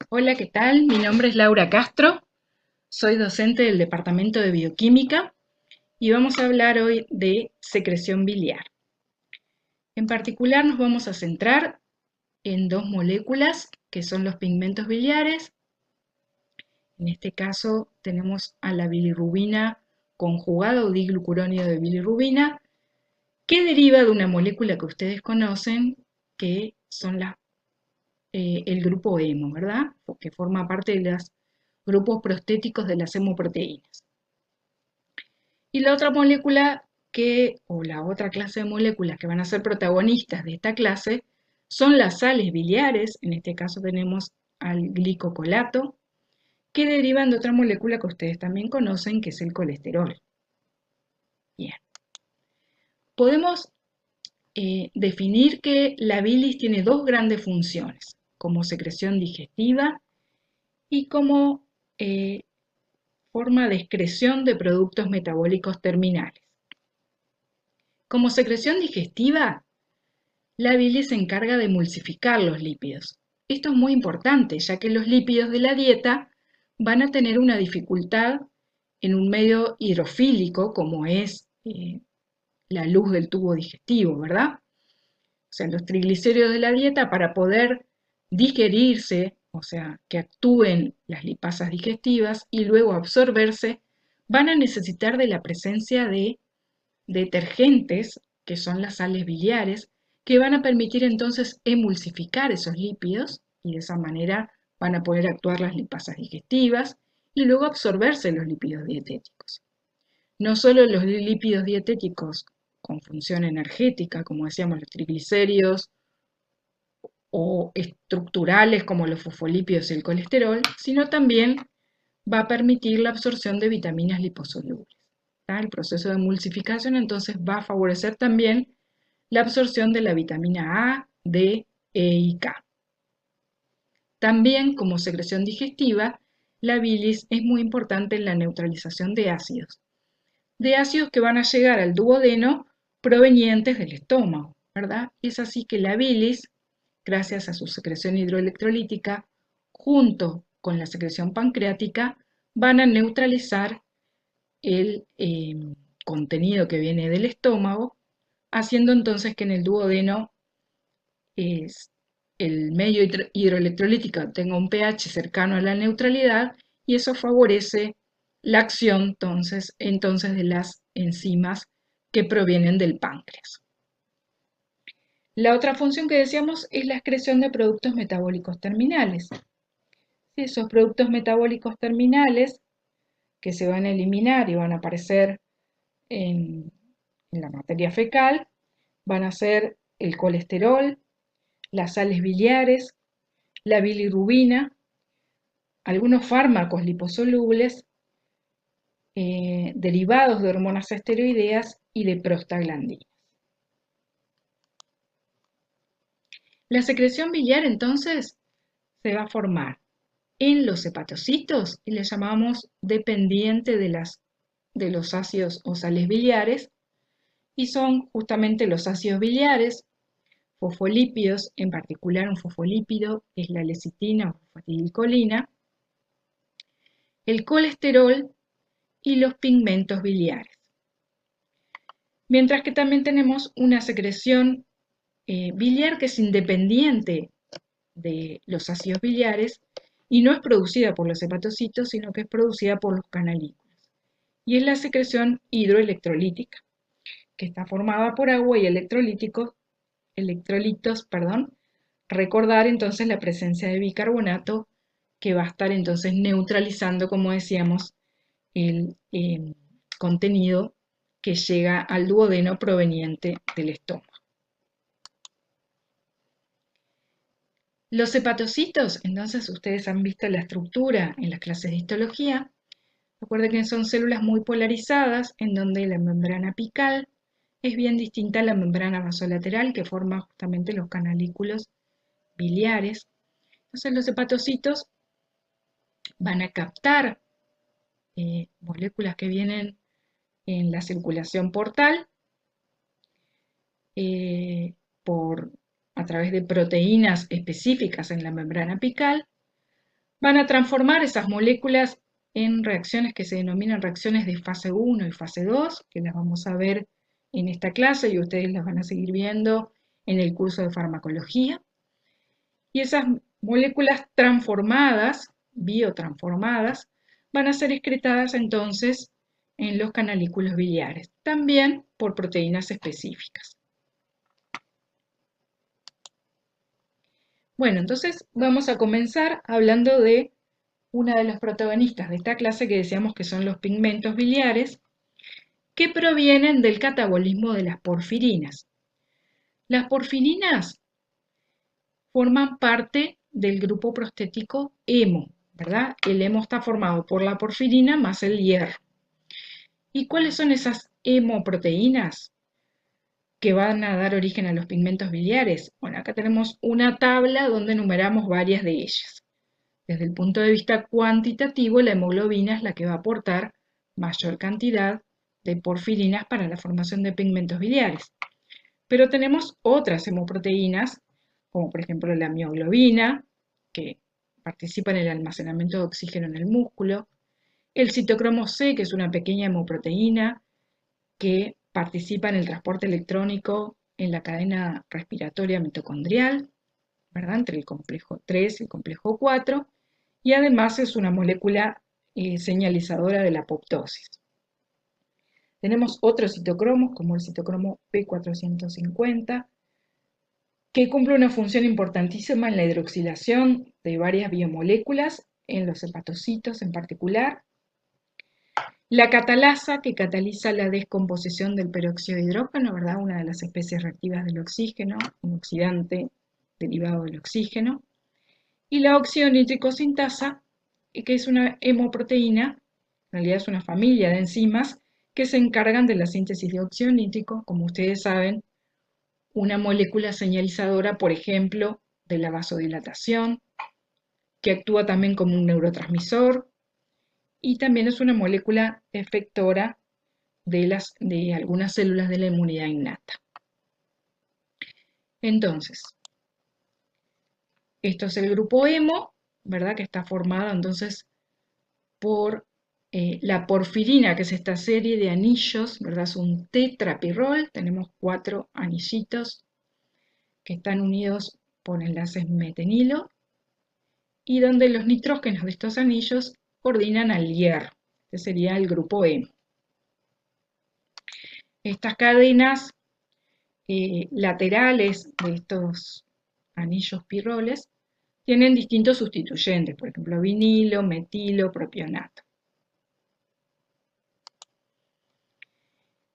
Hola, ¿qué tal? Mi nombre es Laura Castro, soy docente del Departamento de Bioquímica y vamos a hablar hoy de secreción biliar. En particular nos vamos a centrar en dos moléculas que son los pigmentos biliares. En este caso tenemos a la bilirrubina conjugada o diglucuronio de bilirrubina, que deriva de una molécula que ustedes conocen, que son el grupo hemo, ¿verdad? Que forma parte de los grupos prostéticos de las hemoproteínas. Y la otra molécula o la otra clase de moléculas que van a ser protagonistas de esta clase son las sales biliares, en este caso tenemos al glicocolato, que derivan de otra molécula que ustedes también conocen, que es el colesterol. Bien, podemos definir que la bilis tiene dos grandes funciones, como secreción digestiva y como eh, forma de excreción de productos metabólicos terminales. Como secreción digestiva, la bilis se encarga de emulsificar los lípidos. Esto es muy importante, ya que los lípidos de la dieta van a tener una dificultad en un medio hidrofílico, como es la luz del tubo digestivo, ¿verdad? O sea, los triglicéridos de la dieta, para poder digerirse, o sea, que actúen las lipasas digestivas y luego absorberse, van a necesitar de la presencia de detergentes, que son las sales biliares, que van a permitir entonces emulsificar esos lípidos y de esa manera van a poder actuar las lipasas digestivas y luego absorberse los lípidos dietéticos. No solo los lípidos dietéticos con función energética, como decíamos, los triglicéridos, o estructurales como los fosfolípidos y el colesterol, sino también va a permitir la absorción de vitaminas liposolubles. El proceso de emulsificación entonces va a favorecer también la absorción de la vitamina A, D, E y K. También como secreción digestiva, la bilis es muy importante en la neutralización de ácidos que van a llegar al duodeno provenientes del estómago, ¿verdad? Es así que la bilis, gracias a su secreción hidroelectrolítica, junto con la secreción pancreática, van a neutralizar el contenido que viene del estómago, haciendo entonces que en el duodeno el medio hidroelectrolítico tenga un pH cercano a la neutralidad y eso favorece la acción entonces de las enzimas que provienen del páncreas. La otra función que decíamos es la excreción de productos metabólicos terminales. Esos productos metabólicos terminales que se van a eliminar y van a aparecer en la materia fecal van a ser el colesterol, las sales biliares, la bilirrubina, algunos fármacos liposolubles derivados de hormonas esteroideas y de prostaglandinas. La secreción biliar entonces se va a formar en los hepatocitos y le llamamos dependiente de los ácidos o sales biliares y son justamente los ácidos biliares, fosfolípidos, en particular un fosfolípido es la lecitina o fosfatidilcolina, el colesterol y los pigmentos biliares. Mientras que también tenemos una secreción biliar que es independiente de los ácidos biliares y no es producida por los hepatocitos, sino que es producida por los canalículas. Y es la secreción hidroelectrolítica, que está formada por agua y electrolitos, recordar entonces la presencia de bicarbonato que va a estar entonces neutralizando, como decíamos, el contenido que llega al duodeno proveniente del estómago. Los hepatocitos, entonces ustedes han visto la estructura en las clases de histología. Recuerden que son células muy polarizadas en donde la membrana apical es bien distinta a la membrana vasolateral que forma justamente los canalículos biliares. Entonces los hepatocitos van a captar moléculas que vienen en la circulación portal a través de proteínas específicas en la membrana apical, van a transformar esas moléculas en reacciones que se denominan reacciones de fase 1 y fase 2, que las vamos a ver en esta clase y ustedes las van a seguir viendo en el curso de farmacología. Y esas moléculas transformadas, biotransformadas, van a ser excretadas entonces en los canalículos biliares, también por proteínas específicas. Bueno, entonces vamos a comenzar hablando de una de los protagonistas de esta clase que decíamos que son los pigmentos biliares, que provienen del catabolismo de las porfirinas. Las porfirinas forman parte del grupo prostético hemo, ¿verdad? El hemo está formado por la porfirina más el hierro. ¿Y cuáles son esas hemoproteínas que van a dar origen a los pigmentos biliares? Bueno, acá tenemos una tabla donde enumeramos varias de ellas. Desde el punto de vista cuantitativo, la hemoglobina es la que va a aportar mayor cantidad de porfirinas para la formación de pigmentos biliares. Pero tenemos otras hemoproteínas, como por ejemplo la mioglobina, que participa en el almacenamiento de oxígeno en el músculo, el citocromo C, que es una pequeña hemoproteína que participa en el transporte electrónico en la cadena respiratoria mitocondrial, ¿verdad? Entre el complejo 3 y el complejo 4, y además es una molécula señalizadora de la apoptosis. Tenemos otros citocromos, como el citocromo P450, que cumple una función importantísima en la hidroxilación de varias biomoléculas, en los hepatocitos en particular. La catalasa, que cataliza la descomposición del peróxido de hidrógeno, ¿verdad? Una de las especies reactivas del oxígeno, un oxidante derivado del oxígeno. Y la óxido nítrico sintasa, que es una hemoproteína, en realidad es una familia de enzimas que se encargan de la síntesis de óxido nítrico, como ustedes saben, una molécula señalizadora, por ejemplo, de la vasodilatación, que actúa también como un neurotransmisor, y también es una molécula efectora de algunas células de la inmunidad innata. Entonces, esto es el grupo hemo, ¿verdad? Que está formado entonces por la porfirina, que es esta serie de anillos, ¿verdad? Es un tetrapirrol, tenemos 4 anillitos que están unidos por enlaces metenilo y donde los nitrógenos de estos anillos coordinan al hierro. Este sería el grupo hemo. Estas cadenas laterales de estos anillos pirroles tienen distintos sustituyentes, por ejemplo, vinilo, metilo, propionato.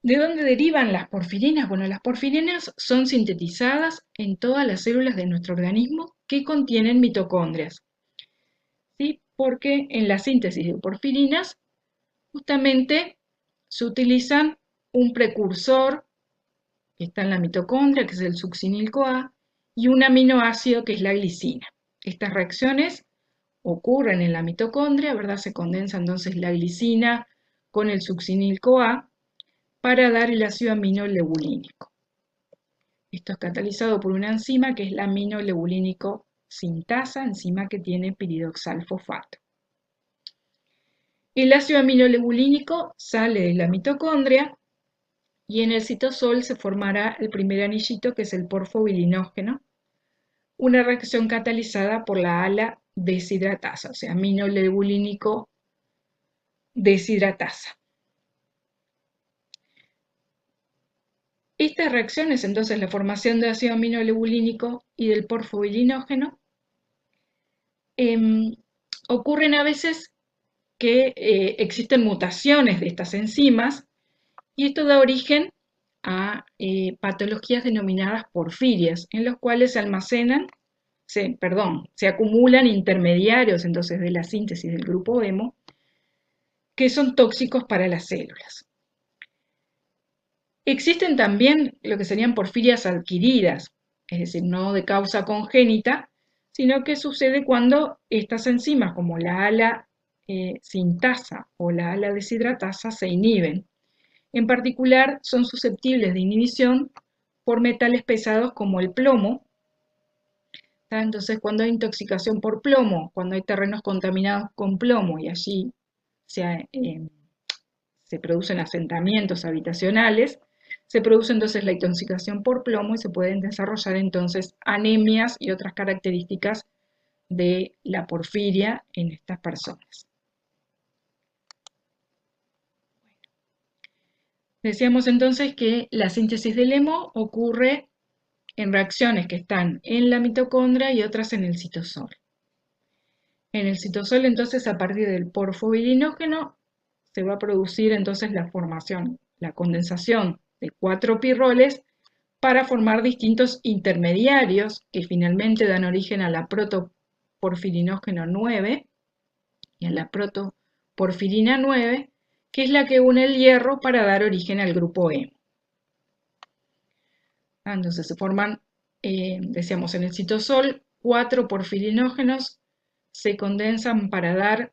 ¿De dónde derivan las porfirinas? Bueno, las porfirinas son sintetizadas en todas las células de nuestro organismo que contienen mitocondrias, ¿sí? Porque en la síntesis de porfirinas justamente se utilizan un precursor que está en la mitocondria, que es el succinil-CoA, y un aminoácido que es la glicina. Estas reacciones ocurren en la mitocondria, ¿verdad? Se condensa entonces la glicina con el succinil-CoA para dar el ácido aminolebulínico. Esto es catalizado por una enzima que es la aminolebulínico sintasa, enzima que tiene piridoxalfosfato. El ácido aminolebulínico sale de la mitocondria y en el citosol se formará el primer anillito que es el porfobilinógeno, una reacción catalizada por la ala deshidratasa, o sea, aminolebulínico deshidratasa. Estas reacciones, entonces, la formación de ácido aminolebulínico y del porfobilinógeno, ocurren a veces que existen mutaciones de estas enzimas y esto da origen a patologías denominadas porfirias, en los cuales se acumulan intermediarios entonces de la síntesis del grupo hemo que son tóxicos para las células. Existen también lo que serían porfirias adquiridas, es decir, no de causa congénita, sino que sucede cuando estas enzimas, como la ala sintasa o la ala deshidratasa, se inhiben. En particular, son susceptibles de inhibición por metales pesados como el plomo, Entonces, cuando hay intoxicación por plomo, cuando hay terrenos contaminados con plomo y allí se producen asentamientos habitacionales, se produce entonces la intoxicación por plomo y se pueden desarrollar entonces anemias y otras características de la porfiria en estas personas. Decíamos entonces que la síntesis del hemo ocurre en reacciones que están en la mitocondria y otras en el citosol. En el citosol entonces a partir del porfobirinógeno se va a producir entonces la formación, la condensación de 4 pirroles para formar distintos intermediarios que finalmente dan origen a la protoporfirinógeno 9 y a la protoporfirina 9, que es la que une el hierro para dar origen al grupo hemo. Entonces se forman, decíamos, en el citosol 4 porfirinógenos se condensan para dar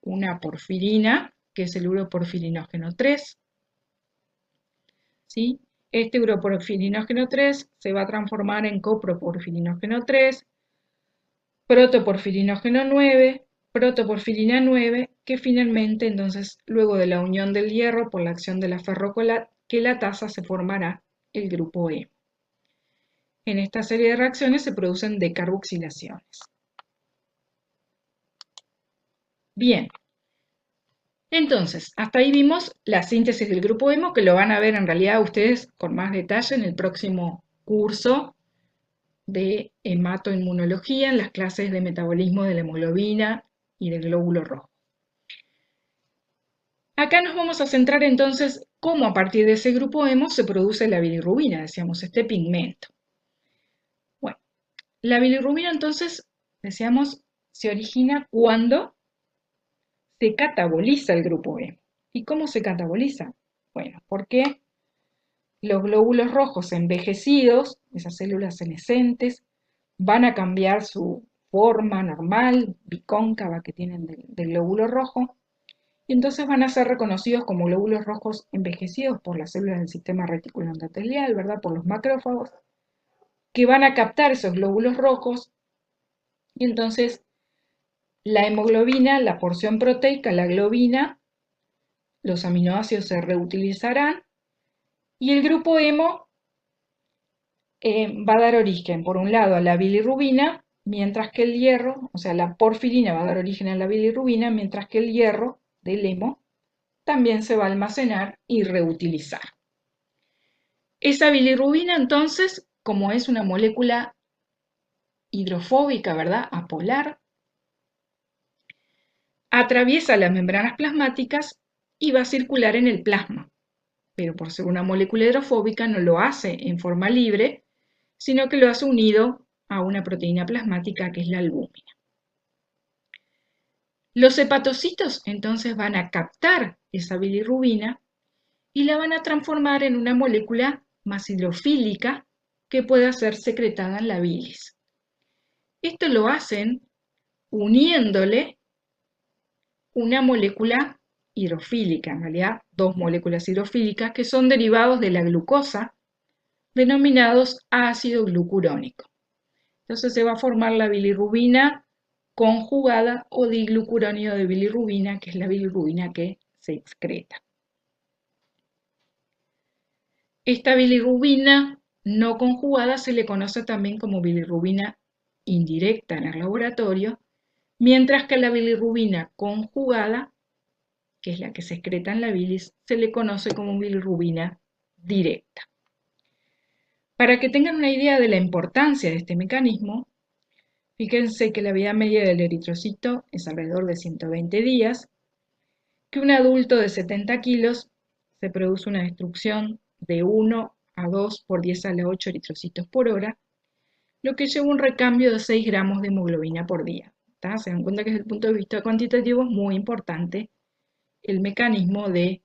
una porfirina, que es el uroporfirinógeno 3. ¿Sí? Este uroporfirinógeno 3 se va a transformar en coproporfirinógeno 3, protoporfirinógeno 9, protoporfirina 9, que finalmente entonces luego de la unión del hierro por la acción de la ferroquelatasa se formará el grupo E. En esta serie de reacciones se producen decarboxilaciones. Bien, entonces hasta ahí vimos la síntesis del grupo hemo, que lo van a ver en realidad ustedes con más detalle en el próximo curso de hematoinmunología, en las clases de metabolismo de la hemoglobina y del glóbulo rojo. Acá nos vamos a centrar entonces cómo a partir de ese grupo hemo se produce la bilirrubina, decíamos, este pigmento. Bueno, la bilirrubina entonces, decíamos, se origina cuando se cataboliza el grupo hemo. ¿Y cómo se cataboliza? Bueno, porque los glóbulos rojos envejecidos, esas células senescentes, van a cambiar su forma normal, bicóncava que tienen del glóbulo rojo, y entonces van a ser reconocidos como glóbulos rojos envejecidos por las células del sistema reticular endotelial, ¿verdad? Por los macrófagos, que van a captar esos glóbulos rojos, y entonces la hemoglobina, la porción proteica, la globina, los aminoácidos se reutilizarán, y el grupo hemo va a dar origen, por un lado, a la bilirrubina, mientras que el hierro, o sea, la porfirina va a dar origen a la bilirrubina, mientras que el hierro del hemo también se va a almacenar y reutilizar. Esa bilirrubina, entonces, como es una molécula hidrofóbica, ¿verdad? Apolar, atraviesa las membranas plasmáticas y va a circular en el plasma. Pero por ser una molécula hidrofóbica no lo hace en forma libre, sino que lo hace unido a una proteína plasmática que es la albúmina. Los hepatocitos entonces van a captar esa bilirrubina y la van a transformar en una molécula más hidrofílica que pueda ser secretada en la bilis. Esto lo hacen uniéndole una molécula hidrofílica, en realidad 2 moléculas hidrofílicas que son derivados de la glucosa, denominados ácido glucurónico. Entonces se va a formar la bilirrubina conjugada o diglucurónido de bilirrubina, que es la bilirrubina que se excreta. Esta bilirrubina no conjugada se le conoce también como bilirrubina indirecta en el laboratorio, mientras que la bilirrubina conjugada, que es la que se excreta en la bilis, se le conoce como bilirrubina directa. Para que tengan una idea de la importancia de este mecanismo, fíjense que la vida media del eritrocito es alrededor de 120 días, que un adulto de 70 kilos se produce una destrucción de 1 a 2 por 10 a la 8 eritrocitos por hora, lo que lleva un recambio de 6 gramos de hemoglobina por día. ¿Tá? Se dan cuenta que desde el punto de vista cuantitativo es muy importante el mecanismo de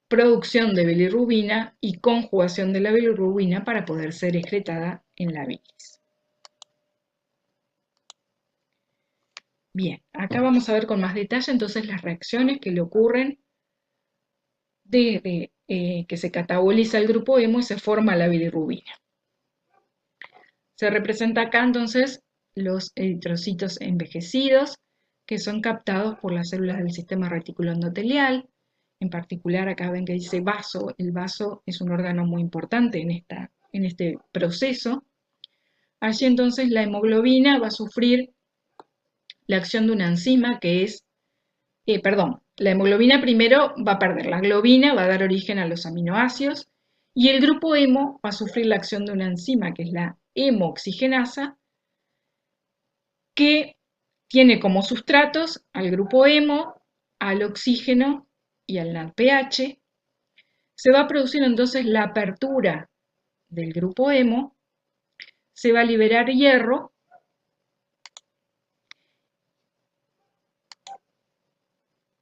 producción de bilirrubina y conjugación de la bilirrubina para poder ser excretada en la bilis. Bien, acá vamos a ver con más detalle entonces las reacciones que le ocurren desde que se cataboliza el grupo hemo y se forma la bilirrubina. Se representa acá entonces los eritrocitos envejecidos que son captados por las células del sistema retículo endotelial. En particular acá ven que dice vaso. El vaso es un órgano muy importante en este proceso. Allí entonces la hemoglobina va a sufrir la acción de una enzima que es, la hemoglobina primero va a perder la globina, va a dar origen a los aminoácidos, y el grupo hemo va a sufrir la acción de una enzima que es la hemooxigenasa, que tiene como sustratos al grupo hemo, al oxígeno y al NADPH. Se va a producir entonces la apertura del grupo hemo, se va a liberar hierro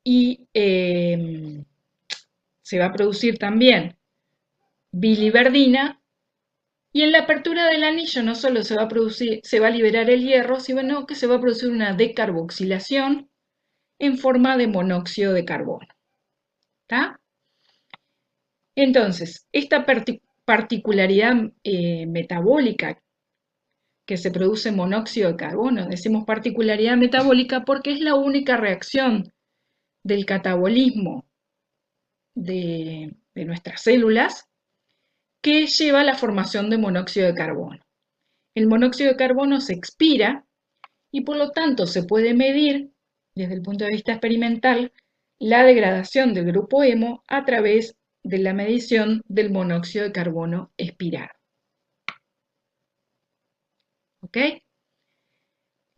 y se va a producir también biliverdina, y en la apertura del anillo no solo se va a liberar el hierro, sino que se va a producir una decarboxilación en forma de monóxido de carbono. ¿Está? Entonces, esta particularidad metabólica que se produce monóxido de carbono, decimos particularidad metabólica porque es la única reacción del catabolismo de nuestras células que lleva a la formación de monóxido de carbono. El monóxido de carbono se expira y por lo tanto se puede medir desde el punto de vista experimental la degradación del grupo hemo a través de la medición del monóxido de carbono expirado. ¿Ok?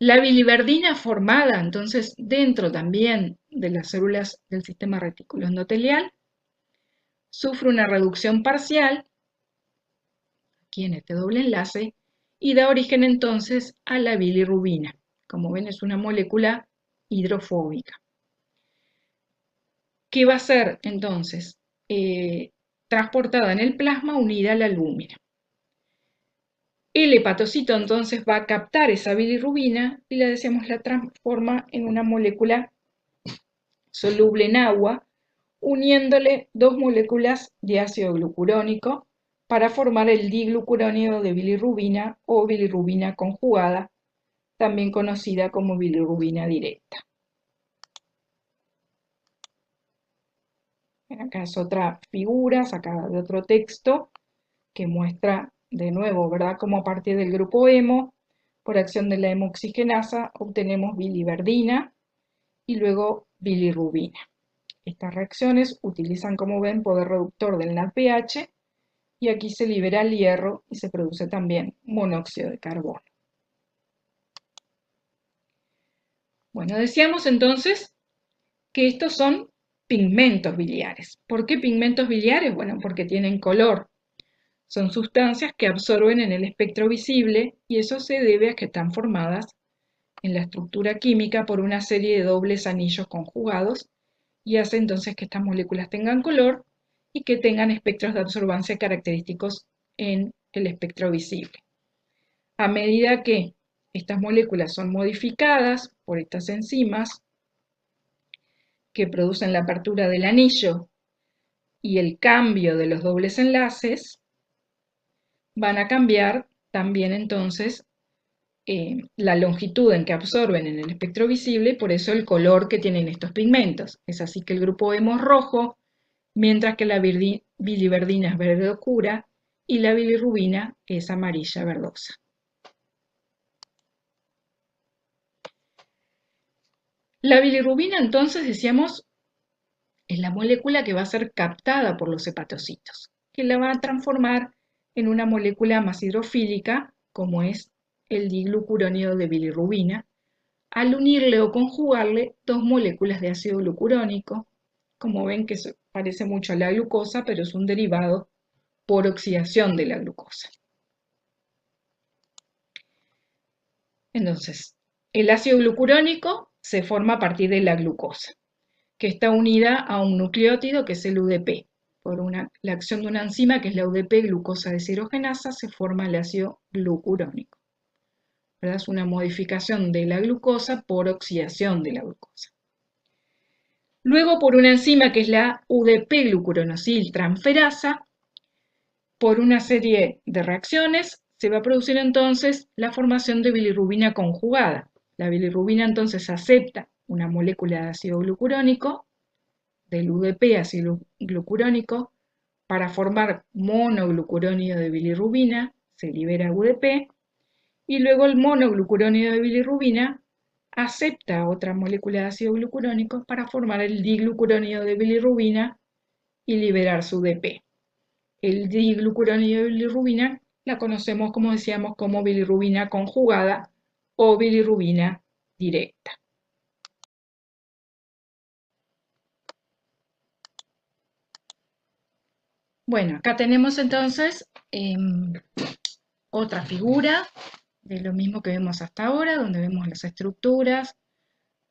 La biliverdina formada entonces dentro también de las células del sistema retículo endotelial sufre una reducción parcial aquí en este doble enlace y da origen entonces a la bilirrubina. Como ven, es una molécula hidrofóbica, que va a ser entonces transportada en el plasma unida a la albúmina. El hepatocito entonces va a captar esa bilirrubina y la transforma en una molécula soluble en agua, uniéndole dos moléculas de ácido glucurónico para formar el diglucurónido de bilirrubina o bilirrubina conjugada, también conocida como bilirrubina directa. Acá es otra figura sacada de otro texto que muestra de nuevo, ¿verdad?, cómo a partir del grupo hemo, por acción de la hemooxigenasa, obtenemos biliverdina y luego bilirrubina. Estas reacciones utilizan, como ven, poder reductor del NADPH y aquí se libera el hierro y se produce también monóxido de carbono. Bueno, decíamos entonces que estos son pigmentos biliares. ¿Por qué pigmentos biliares? Bueno, porque tienen color. Son sustancias que absorben en el espectro visible y eso se debe a que están formadas en la estructura química por una serie de dobles anillos conjugados y hace entonces que estas moléculas tengan color y que tengan espectros de absorbancia característicos en el espectro visible. A medida que estas moléculas son modificadas por estas enzimas que producen la apertura del anillo y el cambio de los dobles enlaces, van a cambiar también entonces la longitud en que absorben en el espectro visible, por eso el color que tienen estos pigmentos. Es así que el grupo hemo es rojo, mientras que la biliverdina es verde oscura y la bilirrubina es amarilla verdosa. La bilirrubina entonces, decíamos, es la molécula que va a ser captada por los hepatocitos, que la va a transformar en una molécula más hidrofílica, como es el diglucurónido de bilirrubina, al unirle o conjugarle dos moléculas de ácido glucurónico. Como ven, que se parece mucho a la glucosa, pero es un derivado por oxidación de la glucosa. Entonces, el ácido glucurónico se forma a partir de la glucosa, que está unida a un nucleótido que es el UDP. Por la acción de una enzima que es la UDP glucosa deshidrogenasa se forma el ácido glucurónico. ¿Verdad? Es una modificación de la glucosa por oxidación de la glucosa. Luego por una enzima que es la UDP-glucuronosil transferasa, por una serie de reacciones se va a producir entonces la formación de bilirrubina conjugada. La bilirrubina entonces acepta una molécula de ácido glucurónico, del UDP ácido glucurónico, para formar monoglucurónido de bilirrubina, se libera UDP, y luego el monoglucurónido de bilirrubina acepta otra molécula de ácido glucurónico para formar el diglucurónido de bilirrubina y liberar su UDP. El diglucurónido de bilirrubina la conocemos, como decíamos, como bilirrubina conjugada o bilirrubina directa. Bueno, acá tenemos entonces otra figura de lo mismo que vemos hasta ahora, donde vemos las estructuras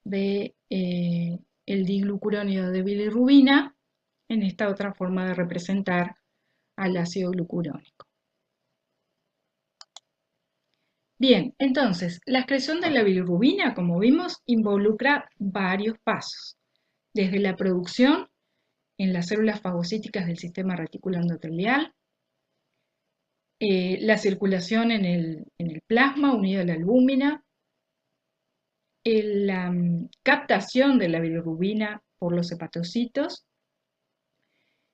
de el diglucurónido de bilirrubina en esta otra forma de representar al ácido glucurónico. Bien, entonces, la excreción de la bilirrubina, como vimos, involucra varios pasos, desde la producción en las células fagocíticas del sistema reticular endotelial, la circulación en el plasma unido a la albúmina, la captación de la bilirrubina por los hepatocitos,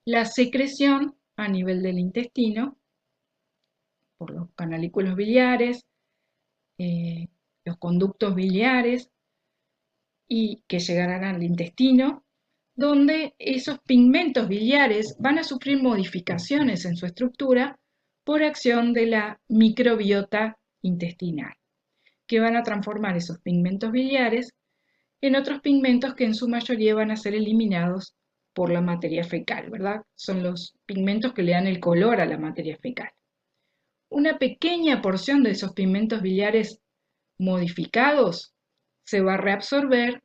la secreción a nivel del intestino por los canalículos biliares, los conductos biliares y que llegarán al intestino, donde esos pigmentos biliares van a sufrir modificaciones en su estructura por acción de la microbiota intestinal, que van a transformar esos pigmentos biliares en otros pigmentos que en su mayoría van a ser eliminados por la materia fecal, ¿verdad? Son los pigmentos que le dan el color a la materia fecal. Una pequeña porción de esos pigmentos biliares modificados se va a reabsorber,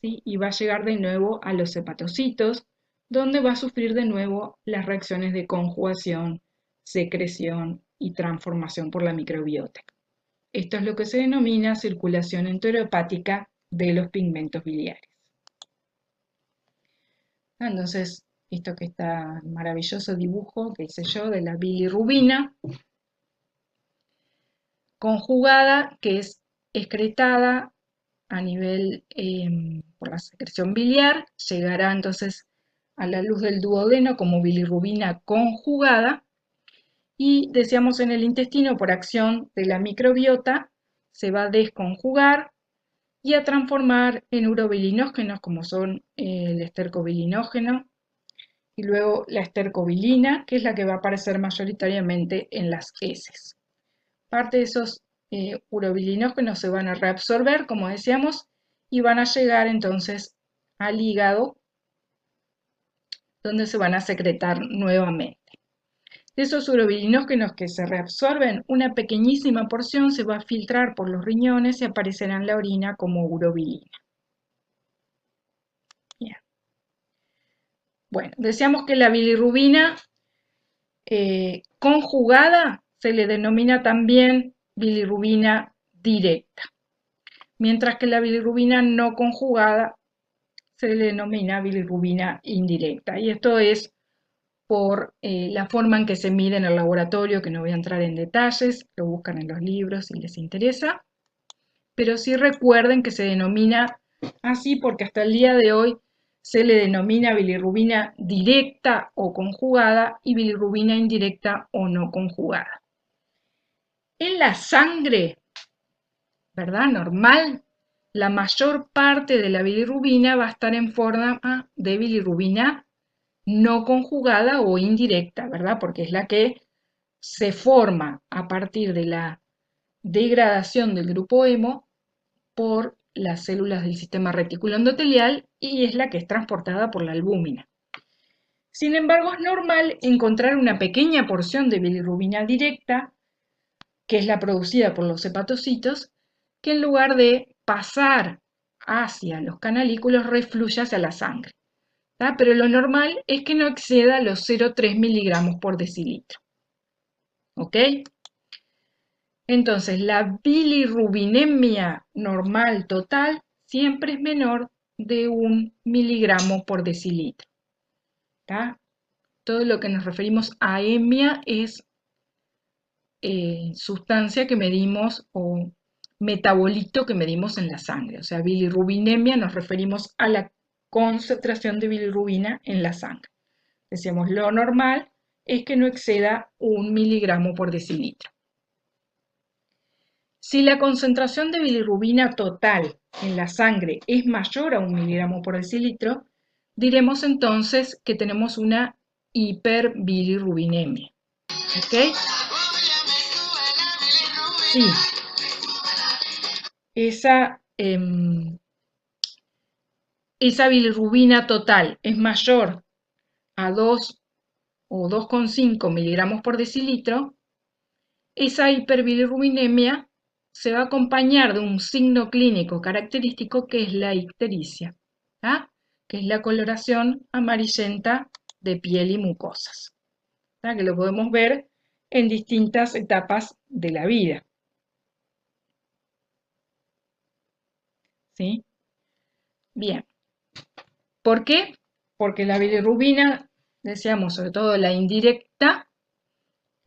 ¿sí? Y va a llegar de nuevo a los hepatocitos, donde va a sufrir de nuevo las reacciones de conjugación, secreción y transformación por la microbiota. Esto es lo que se denomina circulación enterohepática de los pigmentos biliares. Entonces, esto que está maravilloso dibujo que hice yo de la bilirrubina conjugada, que es excretada a nivel por la secreción biliar, llegará entonces a la luz del duodeno como bilirrubina conjugada y decíamos en el intestino por acción de la microbiota se va a desconjugar y a transformar en urobilinógenos como son el estercobilinógeno y luego la estercobilina, que es la que va a aparecer mayoritariamente en las heces. Parte de esos urobilinógenos se van a reabsorber, como decíamos, y van a llegar entonces al hígado, donde se van a secretar nuevamente. De esos urobilinógenos que se reabsorben, una pequeñísima porción se va a filtrar por los riñones y aparecerá en la orina como urobilina. Bien. Bueno, decíamos que la bilirrubina conjugada se le denomina también bilirrubina directa, mientras que la bilirrubina no conjugada se le denomina bilirrubina indirecta. Y esto es por la forma en que se mide en el laboratorio, que no voy a entrar en detalles, lo buscan en los libros si les interesa, pero sí recuerden que se denomina así porque hasta el día de hoy se le denomina bilirrubina directa o conjugada y bilirrubina indirecta o no conjugada. En la sangre, ¿verdad? Normal, la mayor parte de la bilirrubina va a estar en forma de bilirrubina no conjugada o indirecta, ¿verdad? Porque es la que se forma a partir de la degradación del grupo hemo por las células del sistema retículo endotelial y es la que es transportada por la albúmina. Sin embargo, es normal encontrar una pequeña porción de bilirrubina directa, que es la producida por los hepatocitos, que en lugar de pasar hacia los canalículos refluye hacia la sangre. ¿Tá? Pero lo normal es que no exceda los 0,3 miligramos por decilitro. ¿Ok? Entonces, la bilirrubinemia normal total siempre es menor de 1 miligramo por decilitro. ¿Tá? Todo lo que nos referimos a aemia es sustancia que medimos o metabolito que medimos en la sangre. O sea, bilirrubinemia nos referimos a la concentración de bilirrubina en la sangre. Decíamos, lo normal es que no exceda 1 miligramo por decilitro. Si la concentración de bilirrubina total en la sangre es mayor a 1 miligramo por decilitro, diremos entonces que tenemos una hiperbilirrubinemia. ¿Ok? Sí. Esa bilirrubina total es mayor a 2 o 2,5 miligramos por decilitro, esa hiperbilirrubinemia se va a acompañar de un signo clínico característico que es la ictericia, ¿tá? Que es la coloración amarillenta de piel y mucosas, ¿tá? Que lo podemos ver en distintas etapas de la vida. ¿Sí? Bien. ¿Por qué? Porque la bilirrubina, decíamos, sobre todo la indirecta,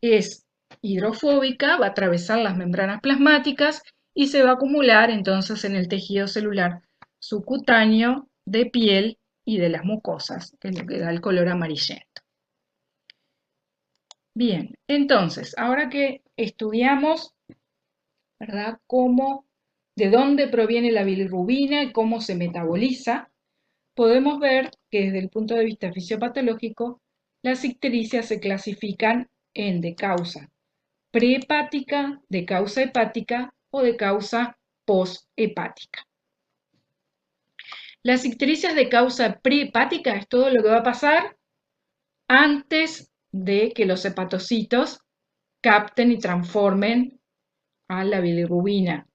es hidrofóbica, va a atravesar las membranas plasmáticas y se va a acumular entonces en el tejido celular subcutáneo de piel y de las mucosas, que es lo que da el color amarillento. Bien, entonces, ahora que estudiamos, ¿verdad?, de dónde proviene la bilirrubina y cómo se metaboliza, podemos ver que desde el punto de vista fisiopatológico, las ictericias se clasifican en de causa prehepática, de causa hepática o de causa posthepática. Las ictericias de causa prehepática es todo lo que va a pasar antes de que los hepatocitos capten y transformen a la bilirrubina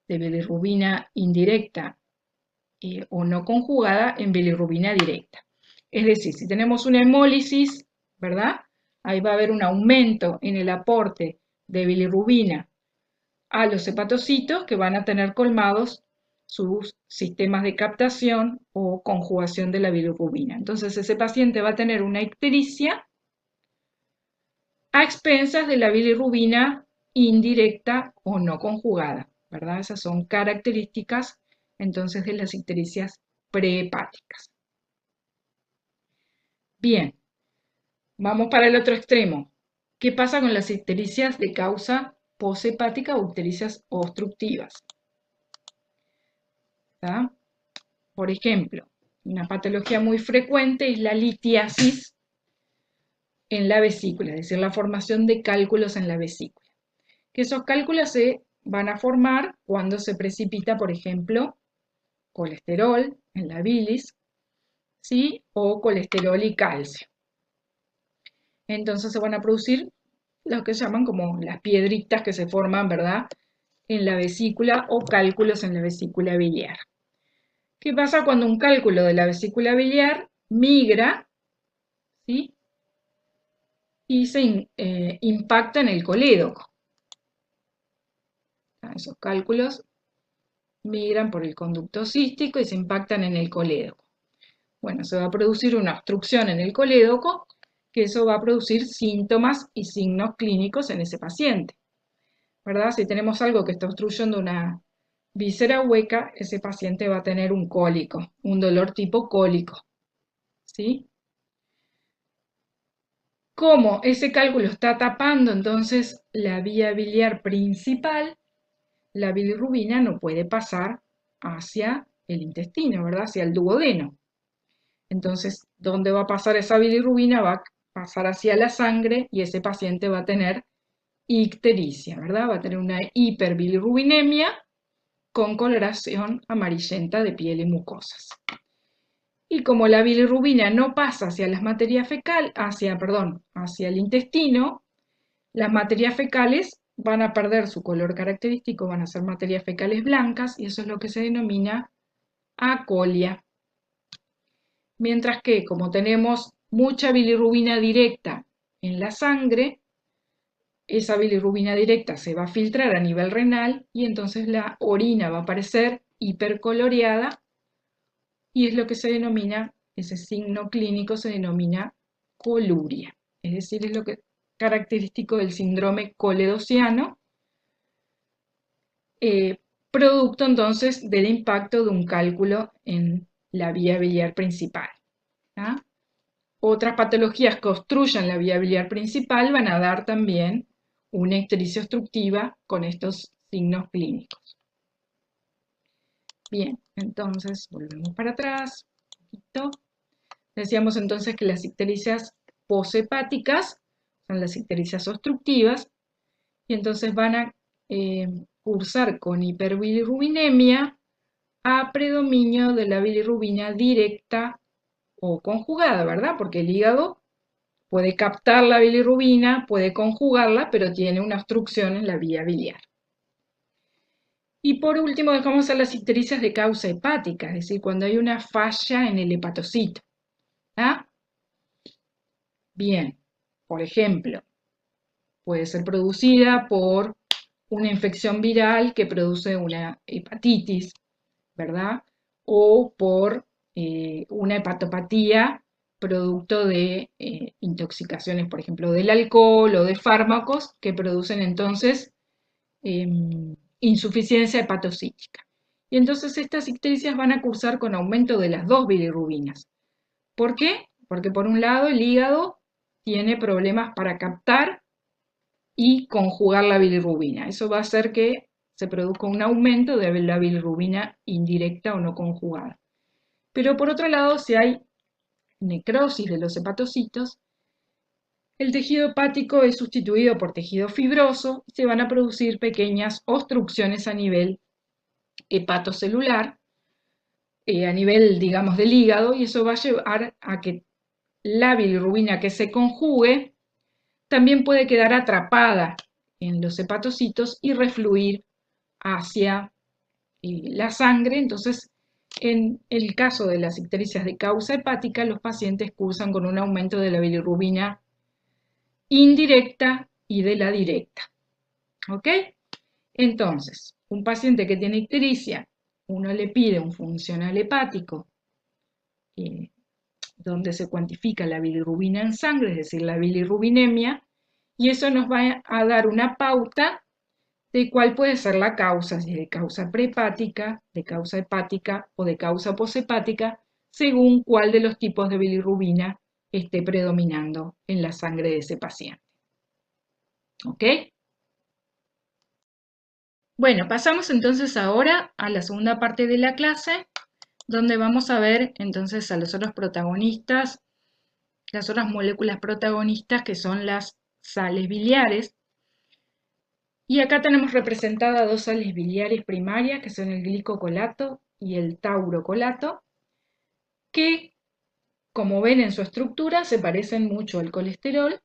de bilirrubina indirecta o no conjugada en bilirrubina directa. Es decir, si tenemos una hemólisis, ¿verdad? Ahí va a haber un aumento en el aporte de bilirrubina a los hepatocitos que van a tener colmados sus sistemas de captación o conjugación de la bilirrubina. Entonces ese paciente va a tener una ictericia a expensas de la bilirrubina indirecta o no conjugada, ¿verdad? Esas son características entonces de las ictericias prehepáticas. Bien, vamos para el otro extremo. ¿Qué pasa con las ictericias de causa poshepática o ictericias obstructivas? ¿Tá? Por ejemplo, una patología muy frecuente es la litiasis en la vesícula, es decir, la formación de cálculos en la vesícula. Que esos cálculos se van a formar cuando se precipita, por ejemplo, colesterol en la bilis, ¿sí? O colesterol y calcio. Entonces se van a producir lo que se llaman como las piedritas que se forman, ¿verdad?, en la vesícula o cálculos en la vesícula biliar. ¿Qué pasa cuando un cálculo de la vesícula biliar migra, ¿sí?, y se impacta en el colédoco? Esos cálculos migran por el conducto cístico y se impactan en el colédoco. Bueno, se va a producir una obstrucción en el colédoco, que eso va a producir síntomas y signos clínicos en ese paciente, ¿verdad? Si tenemos algo que está obstruyendo una víscera hueca, ese paciente va a tener un cólico, un dolor tipo cólico, ¿sí? Como ese cálculo está tapando entonces la vía biliar principal, la bilirrubina no puede pasar hacia el intestino, ¿verdad?, hacia el duodeno. Entonces, ¿dónde va a pasar esa bilirrubina? Va a pasar hacia la sangre y ese paciente va a tener ictericia, ¿verdad? Va a tener una hiperbilirrubinemia con coloración amarillenta de piel y mucosas. Y como la bilirrubina no pasa hacia las materias fecales, hacia el intestino, las materias fecales van a perder su color característico, van a ser materias fecales blancas y eso es lo que se denomina acolia. Mientras que como tenemos mucha bilirrubina directa en la sangre, esa bilirrubina directa se va a filtrar a nivel renal y entonces la orina va a aparecer hipercoloreada y es lo que se denomina, ese signo clínico se denomina coluria, es decir, es lo que característico del síndrome coledociano, producto entonces del impacto de un cálculo en la vía biliar principal. ¿Ah? Otras patologías que obstruyan la vía biliar principal van a dar también una ictericia obstructiva con estos signos clínicos. Bien, entonces volvemos para atrás un poquito. Decíamos entonces que las ictericias poshepáticas son las ictericias obstructivas y entonces van a cursar con hiperbilirrubinemia a predominio de la bilirrubina directa o conjugada, ¿verdad? Porque el hígado puede captar la bilirrubina, puede conjugarla, pero tiene una obstrucción en la vía biliar. Y por último dejamos a las ictericias de causa hepática, es decir, cuando hay una falla en el hepatocito. ¿Ah? Bien, por ejemplo, puede ser producida por una infección viral que produce una hepatitis, ¿verdad? O por una hepatopatía producto de intoxicaciones, por ejemplo, del alcohol o de fármacos que producen entonces insuficiencia hepatocítica. Y entonces estas ictericias van a cursar con aumento de las dos bilirrubinas. ¿Por qué? Porque por un lado el hígado tiene problemas para captar y conjugar la bilirrubina. Eso va a hacer que se produzca un aumento de la bilirrubina indirecta o no conjugada. Pero por otro lado, si hay necrosis de los hepatocitos, el tejido hepático es sustituido por tejido fibroso y se van a producir pequeñas obstrucciones a nivel hepatocelular, a nivel, digamos, del hígado, y eso va a llevar a que la bilirrubina que se conjugue también puede quedar atrapada en los hepatocitos y refluir hacia la sangre. Entonces, en el caso de las ictericias de causa hepática, los pacientes cursan con un aumento de la bilirrubina indirecta y de la directa. ¿Ok? Entonces, un paciente que tiene ictericia, uno le pide un funcional hepático donde se cuantifica la bilirrubina en sangre, es decir, la bilirrubinemia, y eso nos va a dar una pauta de cuál puede ser la causa, si de causa prehepática, de causa hepática o de causa poshepática, según cuál de los tipos de bilirrubina esté predominando en la sangre de ese paciente. ¿Ok? Bueno, pasamos entonces ahora a la segunda parte de la clase, donde vamos a ver entonces a los otros protagonistas, las otras moléculas protagonistas que son las sales biliares. Y acá tenemos representadas dos sales biliares primarias, que son el glicocolato y el taurocolato, que, como ven en su estructura, se parecen mucho al colesterol,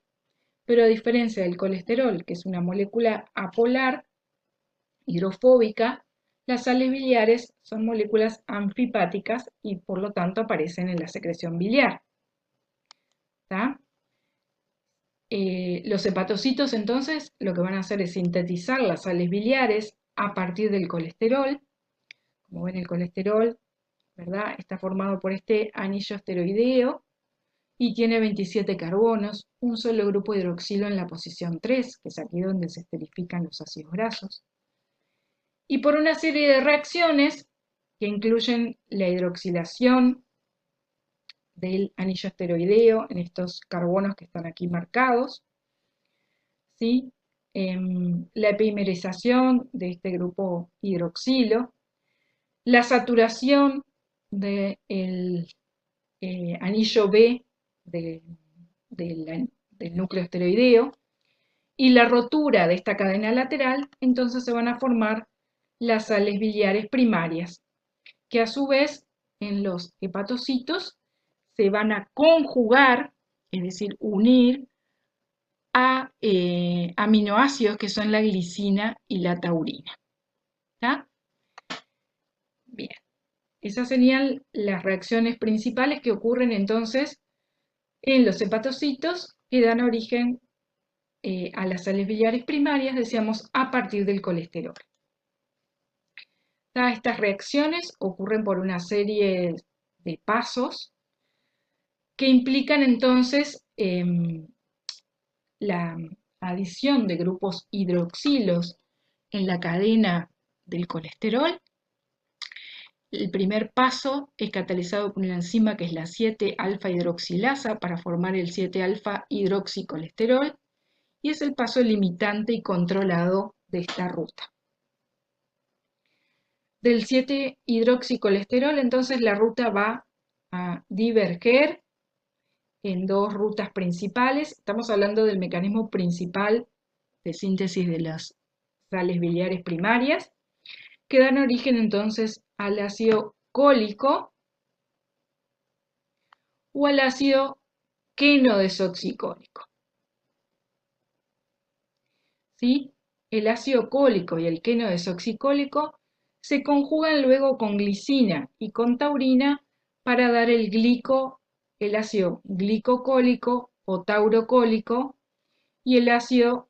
pero a diferencia del colesterol, que es una molécula apolar, hidrofóbica, las sales biliares son moléculas anfipáticas y por lo tanto aparecen en la secreción biliar. ¿Tá? Los hepatocitos entonces lo que van a hacer es sintetizar las sales biliares a partir del colesterol. Como ven, el colesterol, ¿verdad?, está formado por este anillo esteroideo y tiene 27 carbonos, un solo grupo hidroxilo en la posición 3, que es aquí donde se esterifican los ácidos grasos, y por una serie de reacciones que incluyen la hidroxilación del anillo esteroideo en estos carbonos que están aquí marcados, ¿sí? La epimerización de este grupo hidroxilo, la saturación del anillo B del núcleo esteroideo y la rotura de esta cadena lateral, entonces se van a formar las sales biliares primarias, que a su vez en los hepatocitos se van a conjugar, es decir, unir a aminoácidos que son la glicina y la taurina. ¿Está? Bien, esas serían las reacciones principales que ocurren entonces en los hepatocitos que dan origen a las sales biliares primarias, decíamos, a partir del colesterol. Estas reacciones ocurren por una serie de pasos que implican entonces la adición de grupos hidroxilos en la cadena del colesterol. El primer paso es catalizado por una enzima que es la 7-alfa-hidroxilasa para formar el 7-alfa-hidroxicolesterol y es el paso limitante y controlado de esta ruta. Del 7-hidroxicolesterol entonces la ruta va a diverger en dos rutas principales. Estamos hablando del mecanismo principal de síntesis de las sales biliares primarias, que dan origen entonces al ácido cólico o al ácido queno-desoxicólico. ¿Sí? El ácido cólico y el queno-desoxicólico se conjugan luego con glicina y con taurina para dar el ácido glicocólico o taurocólico y el ácido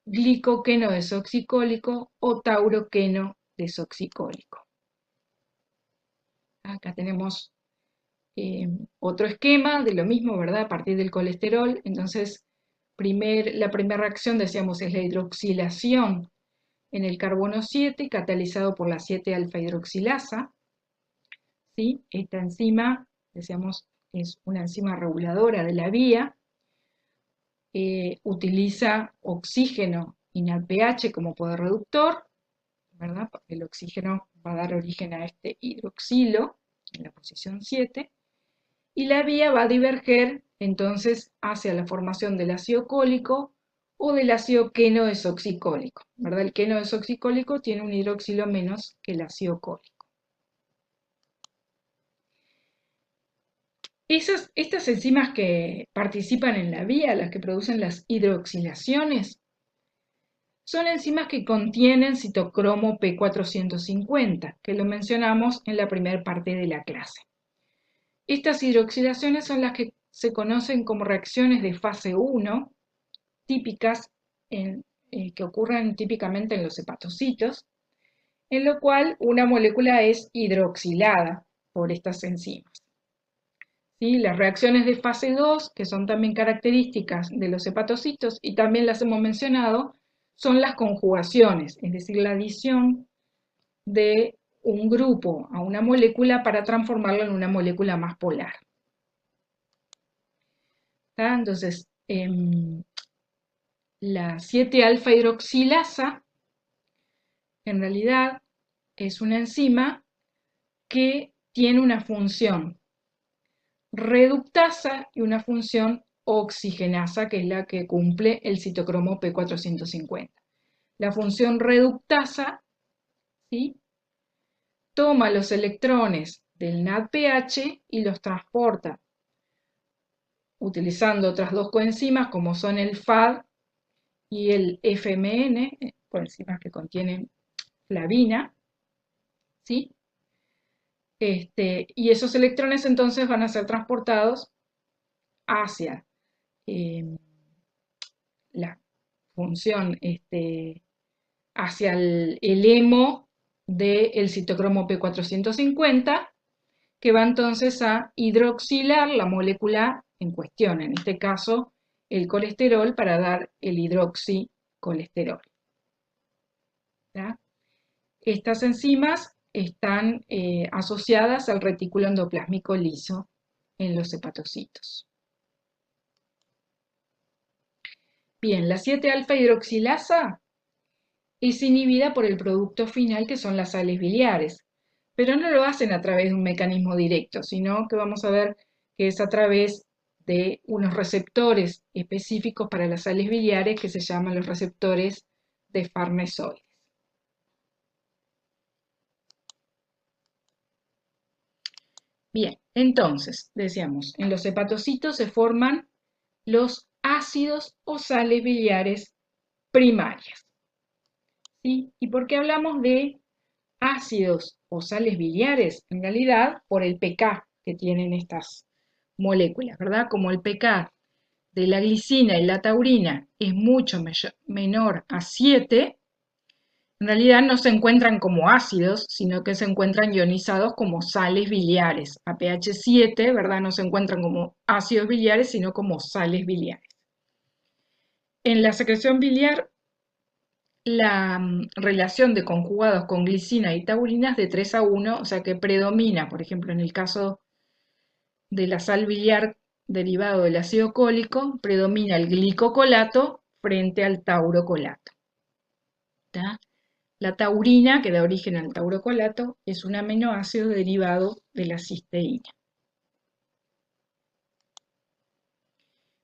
glicoqueno-desoxicólico o tauroqueno-desoxicólico. Acá tenemos otro esquema de lo mismo, ¿verdad? A partir del colesterol. Entonces, la primera reacción, decíamos, es la hidroxilación en el carbono 7, catalizado por la 7-alfa-hidroxilasa. ¿Sí? Esta enzima, decíamos, es una enzima reguladora de la vía. Utiliza oxígeno y NADPH como poder reductor, ¿verdad? Porque el oxígeno va a dar origen a este hidroxilo en la posición 7. Y la vía va a diverger entonces hacia la formación del ácido cólico o del ácido queno-desoxicólico, ¿verdad? El queno-desoxicólico tiene un hidroxilo menos que el ácido cólico. Estas enzimas que participan en la vía, las que producen las hidroxilaciones, son enzimas que contienen citocromo P450, que lo mencionamos en la primera parte de la clase. Estas hidroxilaciones son las que se conocen como reacciones de fase 1, típicas que ocurren típicamente en los hepatocitos, en lo cual una molécula es hidroxilada por estas enzimas. ¿Sí? Las reacciones de fase 2, que son también características de los hepatocitos y también las hemos mencionado, son las conjugaciones, es decir, la adición de un grupo a una molécula para transformarlo en una molécula más polar. ¿Está? Entonces, la 7-alfa-hidroxilasa en realidad es una enzima que tiene una función reductasa y una función oxigenasa, que es la que cumple el citocromo P450. La función reductasa, ¿sí?, toma los electrones del NADPH y los transporta utilizando otras dos coenzimas como son el FAD y el FMN, coenzimas que contienen flavina, ¿sí? Y esos electrones entonces van a ser transportados hacia la función, hacia el hemo del citocromo P450, que va entonces a hidroxilar la molécula en cuestión, en este caso el colesterol, para dar el hidroxicolesterol. ¿Ya? Estas enzimas están asociadas al retículo endoplásmico liso en los hepatocitos. Bien, la 7-alfa-hidroxilasa es inhibida por el producto final, que son las sales biliares, pero no lo hacen a través de un mecanismo directo, sino que vamos a ver que es a través de unos receptores específicos para las sales biliares que se llaman los receptores de farnesoides. Bien, entonces, decíamos, en los hepatocitos se forman los ácidos o sales biliares primarias. ¿Sí? ¿Y por qué hablamos de ácidos o sales biliares? En realidad, por el pK que tienen estas moléculas, ¿verdad? Como el pK de la glicina y la taurina es mucho menor a 7, En realidad no se encuentran como ácidos, sino que se encuentran ionizados como sales biliares. A pH 7, ¿verdad? No se encuentran como ácidos biliares, sino como sales biliares. En la secreción biliar, la relación de conjugados con glicina y taurina es de 3 a 1, o sea que predomina, por ejemplo, en el caso de la sal biliar derivado del ácido cólico, predomina el glicocolato frente al taurocolato. ¿Tá? La taurina, que da origen al taurocolato, es un aminoácido derivado de la cisteína.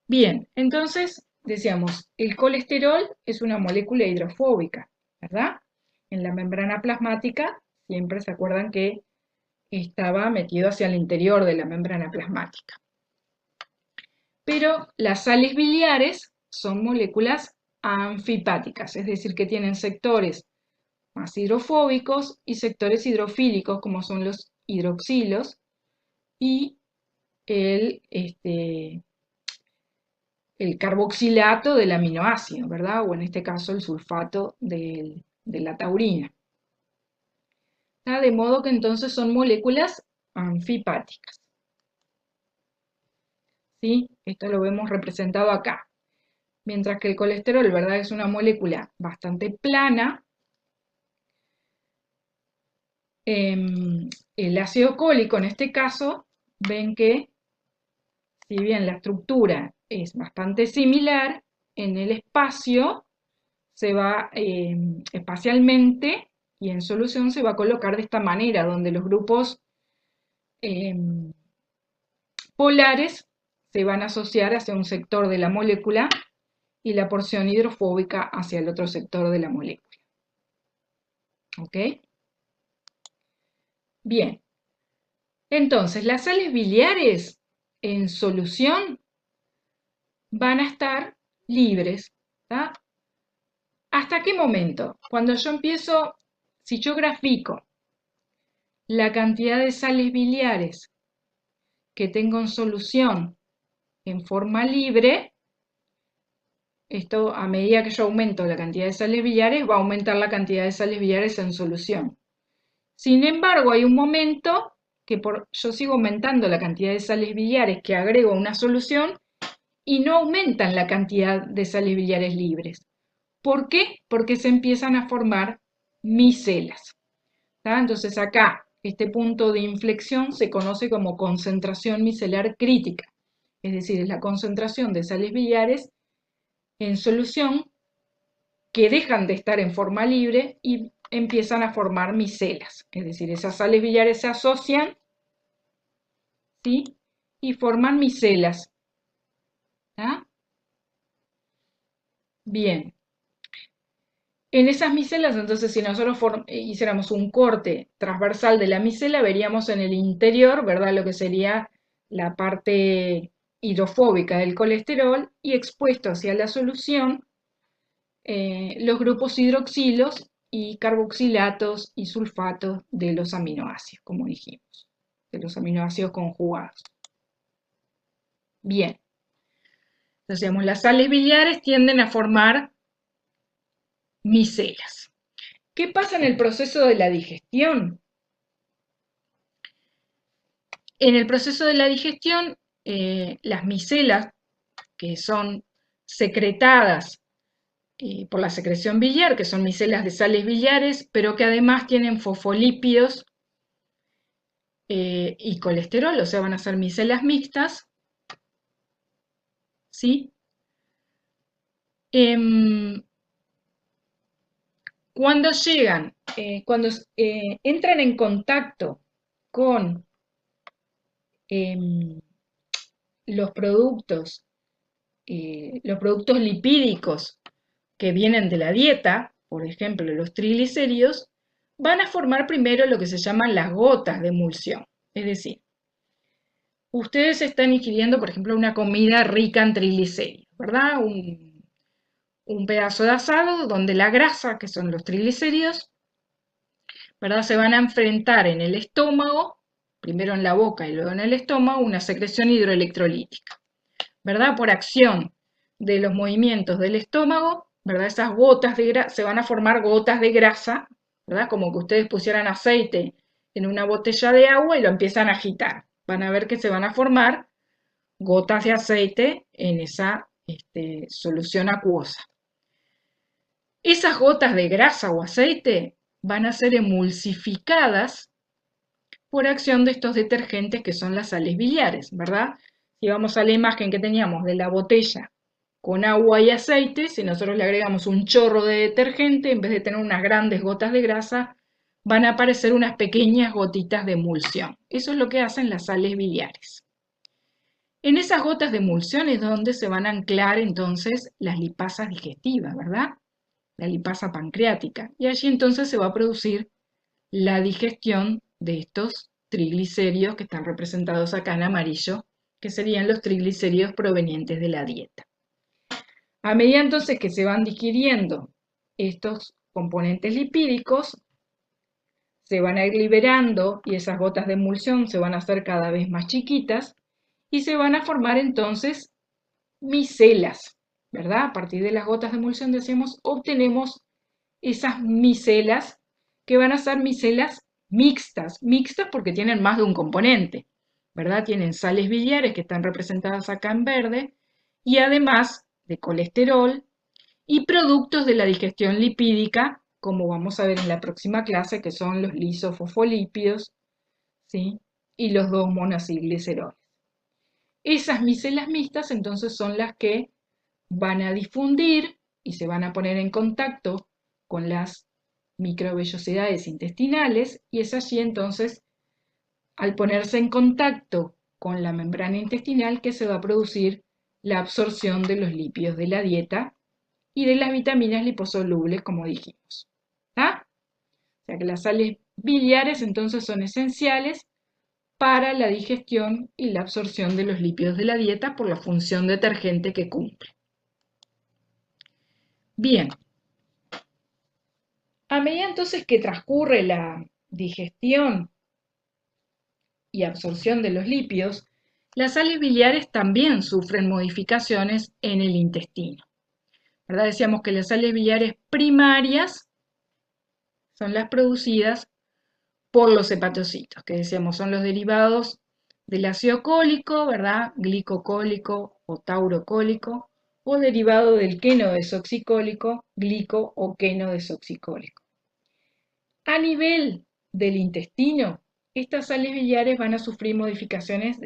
Bien, entonces decíamos, el colesterol es una molécula hidrofóbica, ¿verdad? En la membrana plasmática, siempre se acuerdan que estaba metido hacia el interior de la membrana plasmática. Pero las sales biliares son moléculas anfipáticas, es decir, que tienen sectores más hidrofóbicos y sectores hidrofílicos, como son los hidroxilos y el, el carboxilato del aminoácido, ¿verdad? O en este caso el sulfato de la taurina. De modo que entonces son moléculas anfipáticas. ¿Sí? Esto lo vemos representado acá. Mientras que el colesterol, ¿verdad? Es una molécula bastante plana. El ácido cólico, en este caso, ven que si bien la estructura es bastante similar, en el espacio se va espacialmente y en solución se va a colocar de esta manera, donde los grupos polares se van a asociar hacia un sector de la molécula y la porción hidrofóbica hacia el otro sector de la molécula. ¿Ok? Bien. Entonces, las sales biliares en solución van a estar libres. ¿Tá? ¿Hasta qué momento? Cuando yo empiezo, si yo grafico la cantidad de sales biliares que tengo en solución en forma libre, esto a medida que yo aumento la cantidad de sales biliares, va a aumentar la cantidad de sales biliares en solución. Sin embargo, hay un momento que yo sigo aumentando la cantidad de sales biliares que agrego a una solución y no aumentan la cantidad de sales biliares libres. ¿Por qué? Porque se empiezan a formar micelas. ¿Tá? Entonces acá, este punto de inflexión se conoce como concentración micelar crítica, es decir, es la concentración de sales biliares en solución que dejan de estar en forma libre y empiezan a formar micelas, es decir, esas sales biliares se asocian, ¿sí? Y forman micelas. ¿Tá? Bien. En esas micelas, entonces, si nosotros hiciéramos un corte transversal de la micela, veríamos en el interior, ¿verdad?, lo que sería la parte hidrofóbica del colesterol y expuesto hacia la solución los grupos hidroxilos y carboxilatos y sulfatos de los aminoácidos, como dijimos, de los aminoácidos conjugados. Bien. Entonces, digamos, las sales biliares tienden a formar micelas. ¿Qué pasa en el proceso de la digestión? En el proceso de la digestión, las micelas, que son secretadas por la secreción biliar, que son micelas de sales biliares, pero que además tienen fosfolípidos y colesterol, o sea, van a ser micelas mixtas, ¿sí? Cuando llegan, cuando entran en contacto con los productos lipídicos que vienen de la dieta, por ejemplo los triglicéridos, van a formar primero lo que se llaman las gotas de emulsión. Es decir, ustedes están ingiriendo, por ejemplo, una comida rica en triglicéridos, ¿verdad? Un pedazo de asado donde la grasa, que son los triglicéridos, ¿verdad?, se van a enfrentar en el estómago, primero en la boca y luego en el estómago, una secreción hidroelectrolítica, ¿verdad? Por acción de los movimientos del estómago, ¿verdad? Esas gotas de grasa, se van a formar gotas de grasa, ¿verdad? Como que ustedes pusieran aceite en una botella de agua y lo empiezan a agitar. Van a ver que se van a formar gotas de aceite en esa solución acuosa. Esas gotas de grasa o aceite van a ser emulsificadas por acción de estos detergentes que son las sales biliares, ¿verdad? Si vamos a la imagen que teníamos de la botella con agua y aceite, si nosotros le agregamos un chorro de detergente, en vez de tener unas grandes gotas de grasa, van a aparecer unas pequeñas gotitas de emulsión. Eso es lo que hacen las sales biliares. En esas gotas de emulsión es donde se van a anclar entonces las lipasas digestivas, ¿verdad? La lipasa pancreática. Y allí entonces se va a producir la digestión de estos triglicéridos que están representados acá en amarillo, que serían los triglicéridos provenientes de la dieta. A medida entonces que se van digiriendo estos componentes lipídicos, se van a ir liberando y esas gotas de emulsión se van a hacer cada vez más chiquitas y se van a formar entonces micelas, ¿verdad? A partir de las gotas de emulsión, decimos, obtenemos esas micelas que van a ser micelas mixtas porque tienen más de un componente, ¿verdad? Tienen sales biliares que están representadas acá en verde y además de colesterol y productos de la digestión lipídica, como vamos a ver en la próxima clase, que son los lisofosfolípidos, ¿sí? Y los 2-monacilgliceroles. Esas micelas mixtas entonces son las que van a difundir y se van a poner en contacto con las microvellosidades intestinales y es allí entonces, al ponerse en contacto con la membrana intestinal, que se va a producir la absorción de los lípidos de la dieta y de las vitaminas liposolubles, como dijimos. ¿Ah? O sea que las sales biliares entonces son esenciales para la digestión y la absorción de los lípidos de la dieta por la función detergente que cumple. Bien, a medida entonces que transcurre la digestión y absorción de los lípidos, las sales biliares también sufren modificaciones en el intestino. ¿Verdad? Decíamos que las sales biliares primarias son las producidas por los hepatocitos, que decíamos son los derivados del ácido cólico, ¿verdad? Glicocólico o taurocólico, o derivado del queno desoxicólico, glico o queno desoxicólico. A nivel del intestino, estas sales biliares van a sufrir modificaciones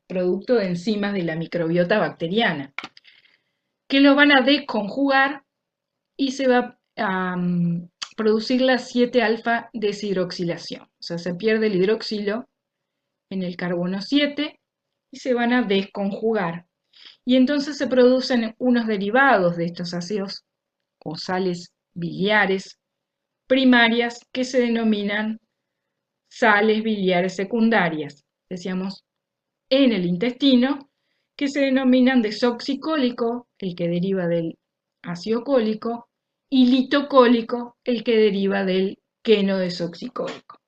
producto de enzimas de la microbiota bacteriana, que lo van a desconjugar y se va a producir la 7-alfa deshidroxilación. O sea, se pierde el hidroxilo en el carbono 7 y se van a desconjugar. Y entonces se producen unos derivados de estos ácidos o sales biliares primarias que se denominan sales biliares secundarias, decíamos, en el intestino, que se denominan desoxicólico, el que deriva del ácido cólico, y litocólico, el que deriva del queno desoxicólico.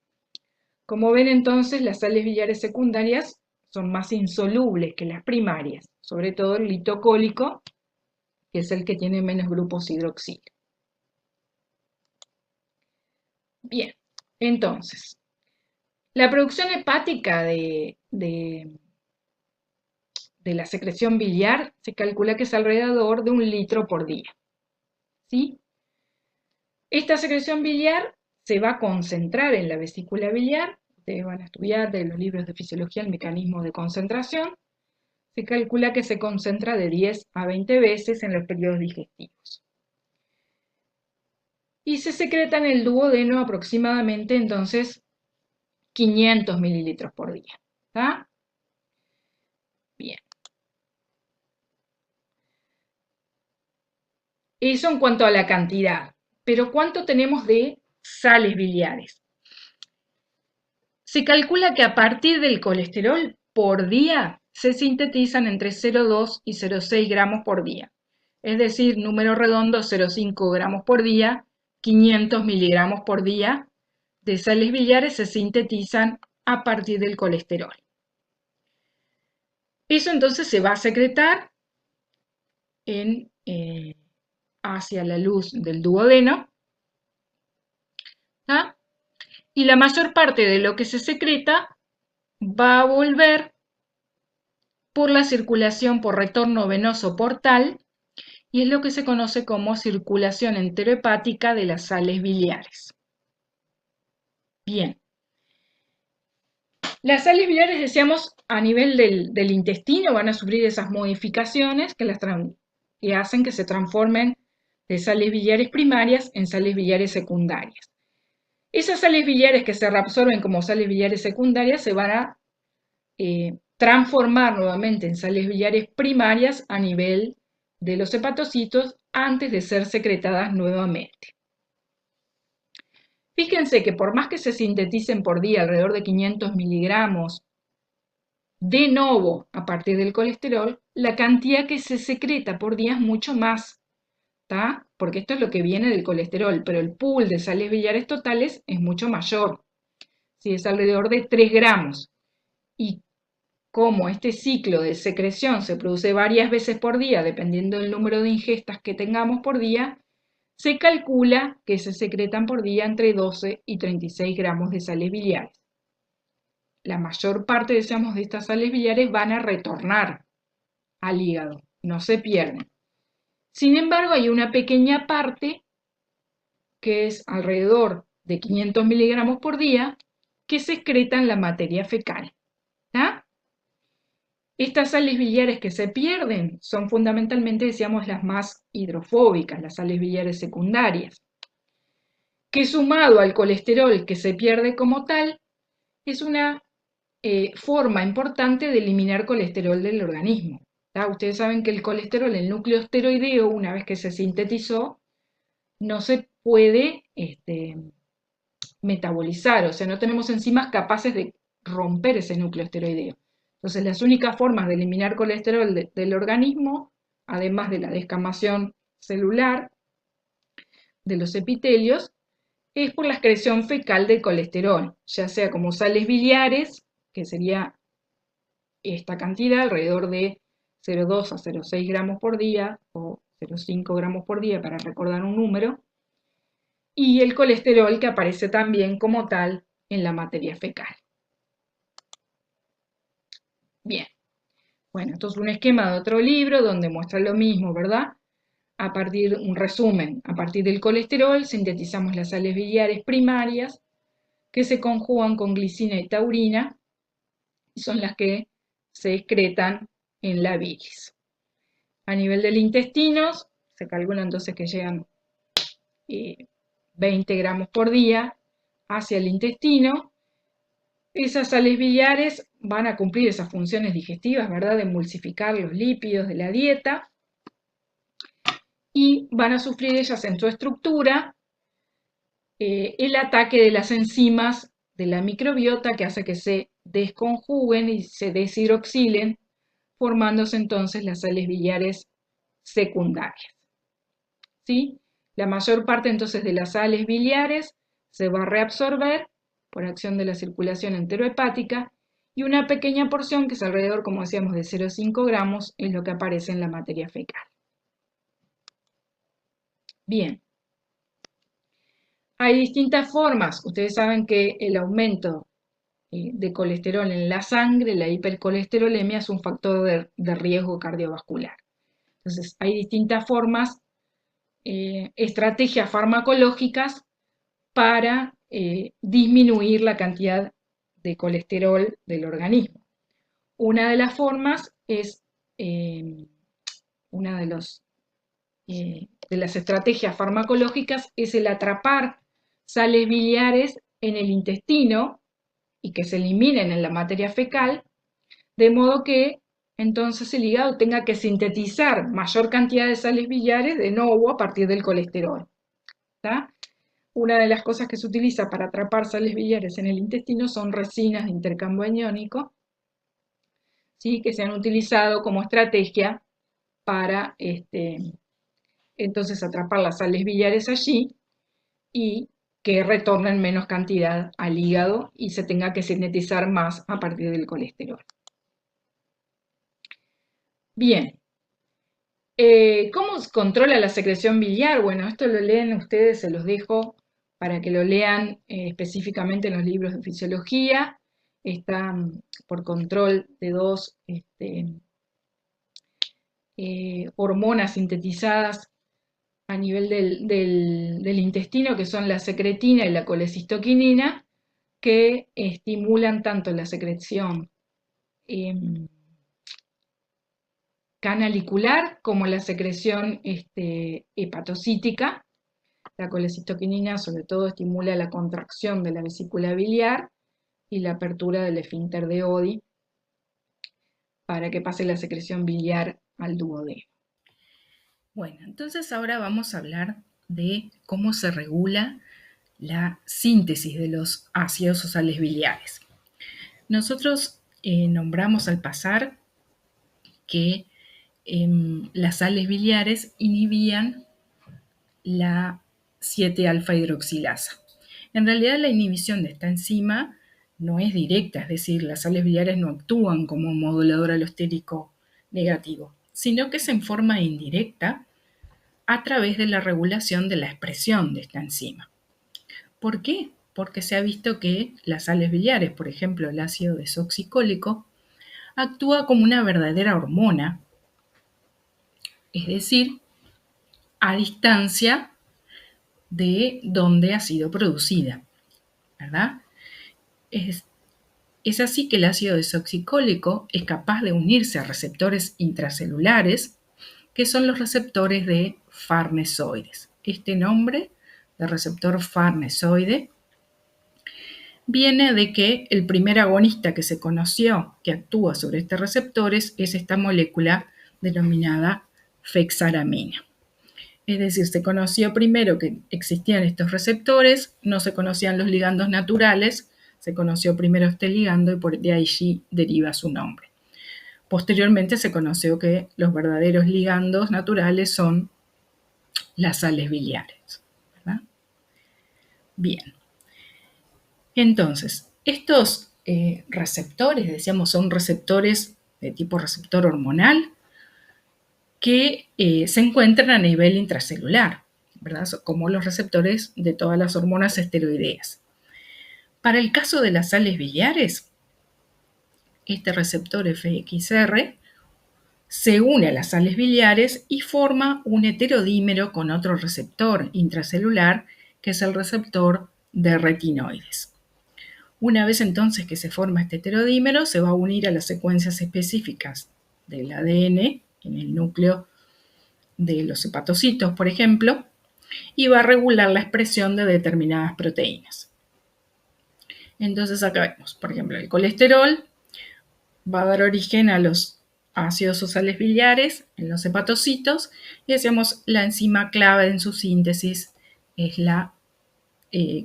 Como ven entonces, las sales biliares secundarias son más insolubles que las primarias, sobre todo el litocólico, que es el que tiene menos grupos hidroxilo. Bien, entonces, la producción hepática de la secreción biliar se calcula que es alrededor de 1 litro por día. ¿Sí? Esta secreción biliar se va a concentrar en la vesícula biliar. Ustedes van a estudiar de los libros de fisiología el mecanismo de concentración. Se calcula que se concentra de 10 a 20 veces en los periodos digestivos. Y se secreta en el duodeno aproximadamente entonces 500 mililitros por día. ¿Está? Bien. Eso en cuanto a la cantidad. Pero ¿cuánto tenemos de sales biliares? Se calcula que a partir del colesterol por día se sintetizan entre 0,2 y 0,6 gramos por día. Es decir, número redondo, 0,5 gramos por día, 500 miligramos por día de sales biliares se sintetizan a partir del colesterol. Eso entonces se va a secretar en hacia la luz del duodeno, ¿tá? Y la mayor parte de lo que se secreta va a volver por la circulación por retorno venoso portal y es lo que se conoce como circulación enterohepática de las sales biliares. Bien. Las sales biliares, decíamos, a nivel del intestino van a sufrir esas modificaciones que hacen que se transformen de sales biliares primarias en sales biliares secundarias. Esas sales biliares que se reabsorben como sales biliares secundarias se van a transformar nuevamente en sales biliares primarias a nivel de los hepatocitos antes de ser secretadas nuevamente. Fíjense que por más que se sinteticen por día alrededor de 500 miligramos de novo a partir del colesterol, la cantidad que se secreta por día es mucho más, ¿tá? Porque esto es lo que viene del colesterol, pero el pool de sales biliares totales es mucho mayor, ¿sí? Es alrededor de 3 gramos. Y como este ciclo de secreción se produce varias veces por día, dependiendo del número de ingestas que tengamos por día, se calcula que se secretan por día entre 12 y 36 gramos de sales biliares. La mayor parte, decíamos, de estas sales biliares van a retornar al hígado, no se pierden. Sin embargo, hay una pequeña parte, que es alrededor de 500 miligramos por día, que se excreta en la materia fecal. ¿Tá? Estas sales biliares que se pierden son fundamentalmente, decíamos, las más hidrofóbicas, las sales biliares secundarias, que sumado al colesterol que se pierde como tal, es una forma importante de eliminar colesterol del organismo. ¿Tá? Ustedes saben que el colesterol, el núcleo esteroideo, una vez que se sintetizó, no se puede metabolizar, o sea, no tenemos enzimas capaces de romper ese núcleo esteroideo. Entonces, las únicas formas de eliminar colesterol del organismo, además de la descamación celular de los epitelios, es por la excreción fecal de colesterol, ya sea como sales biliares, que sería esta cantidad, alrededor de 0,2 a 0,6 gramos por día o 0,5 gramos por día para recordar un número, y el colesterol que aparece también como tal en la materia fecal. Bien, bueno, esto es un esquema de otro libro donde muestra lo mismo, ¿verdad? Un resumen, a partir del colesterol sintetizamos las sales biliares primarias que se conjugan con glicina y taurina y son las que se excretan en la bilis. A nivel del intestino, se calcula entonces que llegan 20 gramos por día hacia el intestino. Esas sales biliares van a cumplir esas funciones digestivas, ¿verdad? De emulsificar los lípidos de la dieta y van a sufrir ellas en su estructura el ataque de las enzimas de la microbiota que hace que se desconjuguen y se deshidroxilen, formándose entonces las sales biliares secundarias. ¿Sí? La mayor parte entonces de las sales biliares se va a reabsorber por acción de la circulación enterohepática y una pequeña porción, que es alrededor, como decíamos, de 0,5 gramos, es lo que aparece en la materia fecal. Bien. Hay distintas formas. Ustedes saben que el aumento de colesterol en la sangre, la hipercolesterolemia, es un factor de riesgo cardiovascular. Entonces, hay distintas formas, estrategias farmacológicas para disminuir la cantidad de colesterol del organismo. Una de las formas es, una de las estrategias farmacológicas es el atrapar sales biliares en el intestino y que se eliminen en la materia fecal, de modo que entonces el hígado tenga que sintetizar mayor cantidad de sales biliares de nuevo a partir del colesterol. ¿Tá? Una de las cosas que se utiliza para atrapar sales biliares en el intestino son resinas de intercambio aniónico, ¿sí? Que se han utilizado como estrategia para entonces atrapar las sales biliares allí y que retornen menos cantidad al hígado y se tenga que sintetizar más a partir del colesterol. Bien, ¿Cómo se controla la secreción biliar? Bueno, esto lo leen ustedes, se los dejo para que lo lean específicamente en los libros de fisiología. Está por control de dos hormonas sintetizadas a nivel del intestino, que son la secretina y la colecistoquinina, que estimulan tanto la secreción canalicular como la secreción hepatocítica. La colecistoquinina sobre todo estimula la contracción de la vesícula biliar y la apertura del esfínter de Oddi para que pase la secreción biliar al duodeno. Bueno, entonces ahora vamos a hablar de cómo se regula la síntesis de los ácidos o sales biliares. Nosotros nombramos al pasar que las sales biliares inhibían la 7-alfa hidroxilasa. En realidad la inhibición de esta enzima no es directa, es decir, las sales biliares no actúan como modulador alostérico negativo, sino que es en forma indirecta a través de la regulación de la expresión de esta enzima. ¿Por qué? Porque se ha visto que las sales biliares, por ejemplo el ácido desoxicólico, actúa como una verdadera hormona, es decir, a distancia de donde ha sido producida, ¿verdad? Es así que el ácido desoxicólico es capaz de unirse a receptores intracelulares, que son los receptores de farnesoides. Este nombre de receptor farnesoide viene de que el primer agonista que se conoció que actúa sobre estos receptores es esta molécula denominada fexaramina. Es decir, se conoció primero que existían estos receptores, no se conocían los ligandos naturales, se conoció primero este ligando y de allí deriva su nombre. Posteriormente se conoció que los verdaderos ligandos naturales son las sales biliares, ¿verdad? Bien. Entonces, estos receptores, decíamos, son receptores de tipo receptor hormonal que se encuentran a nivel intracelular, ¿verdad? Como los receptores de todas las hormonas esteroideas. Para el caso de las sales biliares, este receptor FXR se une a las sales biliares y forma un heterodímero con otro receptor intracelular, que es el receptor de retinoides. Una vez entonces que se forma este heterodímero, se va a unir a las secuencias específicas del ADN en el núcleo de los hepatocitos, por ejemplo, y va a regular la expresión de determinadas proteínas. Entonces acá vemos, por ejemplo, el colesterol va a dar origen a los ácidos o sales biliares en los hepatocitos y decíamos la enzima clave en su síntesis es la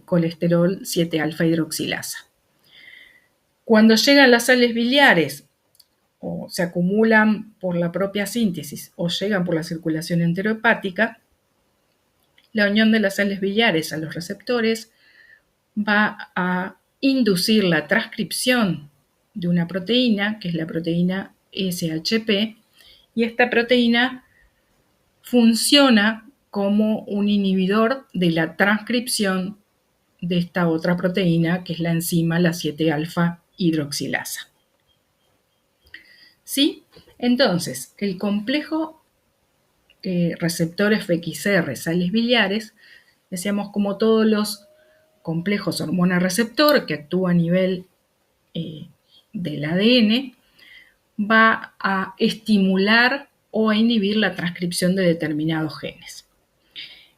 colesterol 7-alfa hidroxilasa. Cuando llegan las sales biliares o se acumulan por la propia síntesis o llegan por la circulación enterohepática, la unión de las sales biliares a los receptores va a inducir la transcripción de una proteína, que es la proteína SHP, y esta proteína funciona como un inhibidor de la transcripción de esta otra proteína, que es la enzima, la 7-alfa hidroxilasa. ¿Sí? Entonces, el complejo receptor FXR, sales biliares, decíamos como todos los complejos hormona-receptor que actúa a nivel del ADN, va a estimular o a inhibir la transcripción de determinados genes.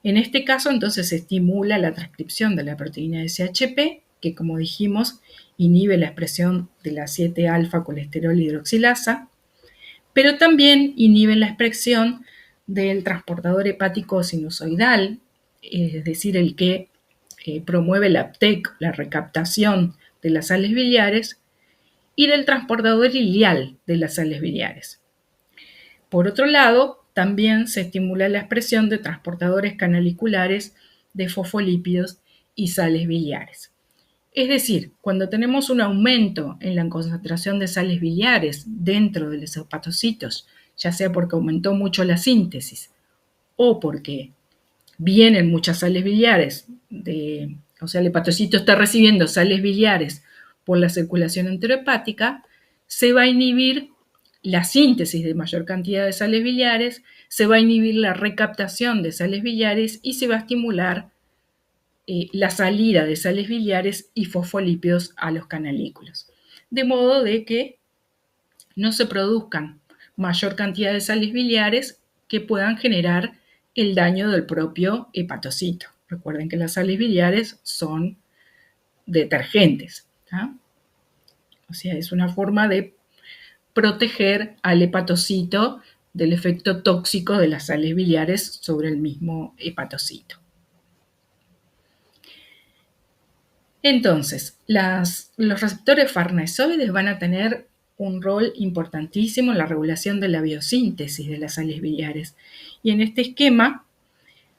En este caso, entonces, se estimula la transcripción de la proteína SHP, que como dijimos, inhibe la expresión de la 7-alfa colesterol hidroxilasa, pero también inhibe la expresión del transportador hepático sinusoidal, es decir, el que promueve la uptake, la recaptación de las sales biliares, y del transportador ileal de las sales biliares. Por otro lado, también se estimula la expresión de transportadores canaliculares de fosfolípidos y sales biliares. Es decir, cuando tenemos un aumento en la concentración de sales biliares dentro de los hepatocitos ya sea porque aumentó mucho la síntesis o porque vienen muchas sales biliares, o sea, el hepatocito está recibiendo sales biliares por la circulación enterohepática, se va a inhibir la síntesis de mayor cantidad de sales biliares, se va a inhibir la recaptación de sales biliares y se va a estimular la salida de sales biliares y fosfolípidos a los canalículos. De modo de que no se produzcan mayor cantidad de sales biliares que puedan generar el daño del propio hepatocito. Recuerden que las sales biliares son detergentes. O sea, es una forma de proteger al hepatocito del efecto tóxico de las sales biliares sobre el mismo hepatocito. Entonces, los receptores farnesoides van a tener un rol importantísimo en la regulación de la biosíntesis de las sales biliares. Y en este esquema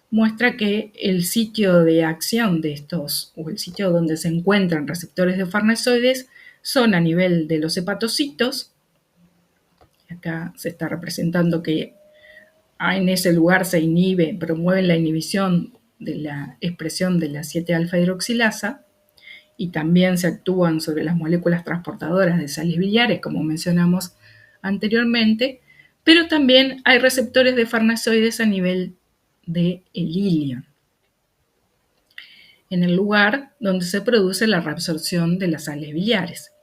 muestra que el sitio de acción de estos, o el sitio donde se encuentran receptores de farnesoides, son a nivel de los hepatocitos. Acá se está representando que en ese lugar se promueven la inhibición de la expresión de la 7-alfa-hidroxilasa, y también se actúan sobre las moléculas transportadoras de sales biliares, como mencionamos anteriormente, pero también hay receptores de farnesoides a nivel del ilion, en el lugar donde se produce la reabsorción de las sales biliares.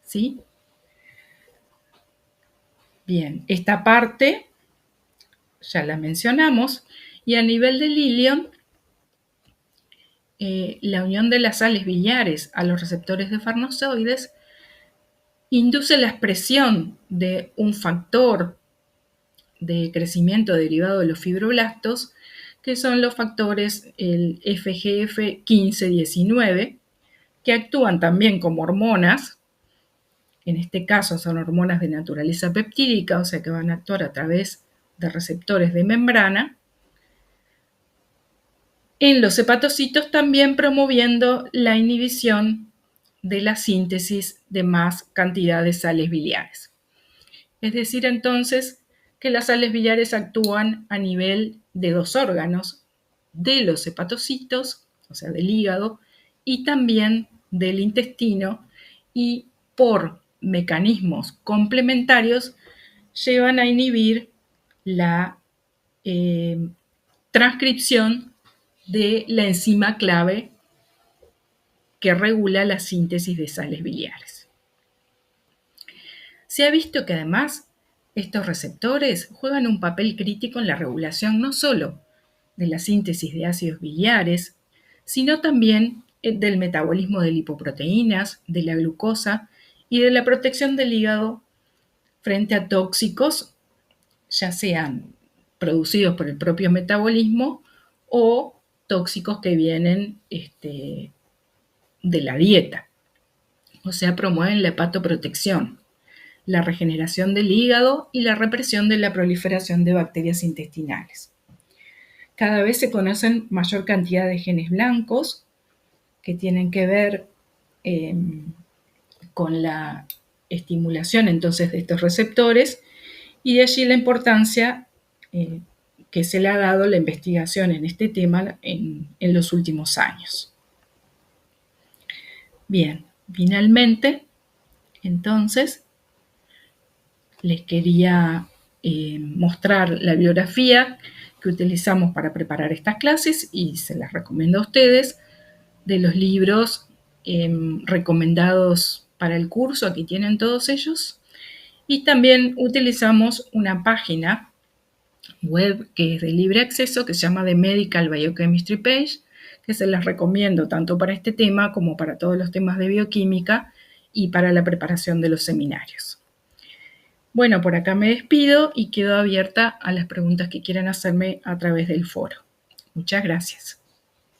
¿Sí? Bien, esta parte ya la mencionamos, y a nivel del ilion, la unión de las sales biliares a los receptores de farnesoides induce la expresión de un factor de crecimiento derivado de los fibroblastos, que son los factores el FGF15-19, que actúan también como hormonas. En este caso son hormonas de naturaleza peptídica, o sea que van a actuar a través de receptores de membrana en los hepatocitos, también promoviendo la inhibición de la síntesis de más cantidad de sales biliares. Es decir, entonces, que las sales biliares actúan a nivel de dos órganos, de los hepatocitos, o sea, del hígado, y también del intestino, y por mecanismos complementarios llevan a inhibir la transcripción de la enzima clave que regula la síntesis de sales biliares. Se ha visto que además estos receptores juegan un papel crítico en la regulación no solo de la síntesis de ácidos biliares, sino también del metabolismo de lipoproteínas, de la glucosa y de la protección del hígado frente a tóxicos, ya sean producidos por el propio metabolismo o tóxicos que vienen de la dieta. O sea, promueven la hepatoprotección, la regeneración del hígado y la represión de la proliferación de bacterias intestinales. Cada vez se conocen mayor cantidad de genes blancos que tienen que ver con la estimulación entonces de estos receptores, y de allí la importancia que se le ha dado la investigación en este tema en los últimos años. Bien, finalmente, entonces, les quería mostrar la bibliografía que utilizamos para preparar estas clases, y se las recomiendo a ustedes, de los libros recomendados para el curso. Aquí tienen todos ellos. Y también utilizamos una página web que es de libre acceso, que se llama The Medical Biochemistry Page, que se las recomiendo tanto para este tema como para todos los temas de bioquímica y para la preparación de los seminarios. Bueno, por acá me despido y quedo abierta a las preguntas que quieran hacerme a través del foro. Muchas gracias.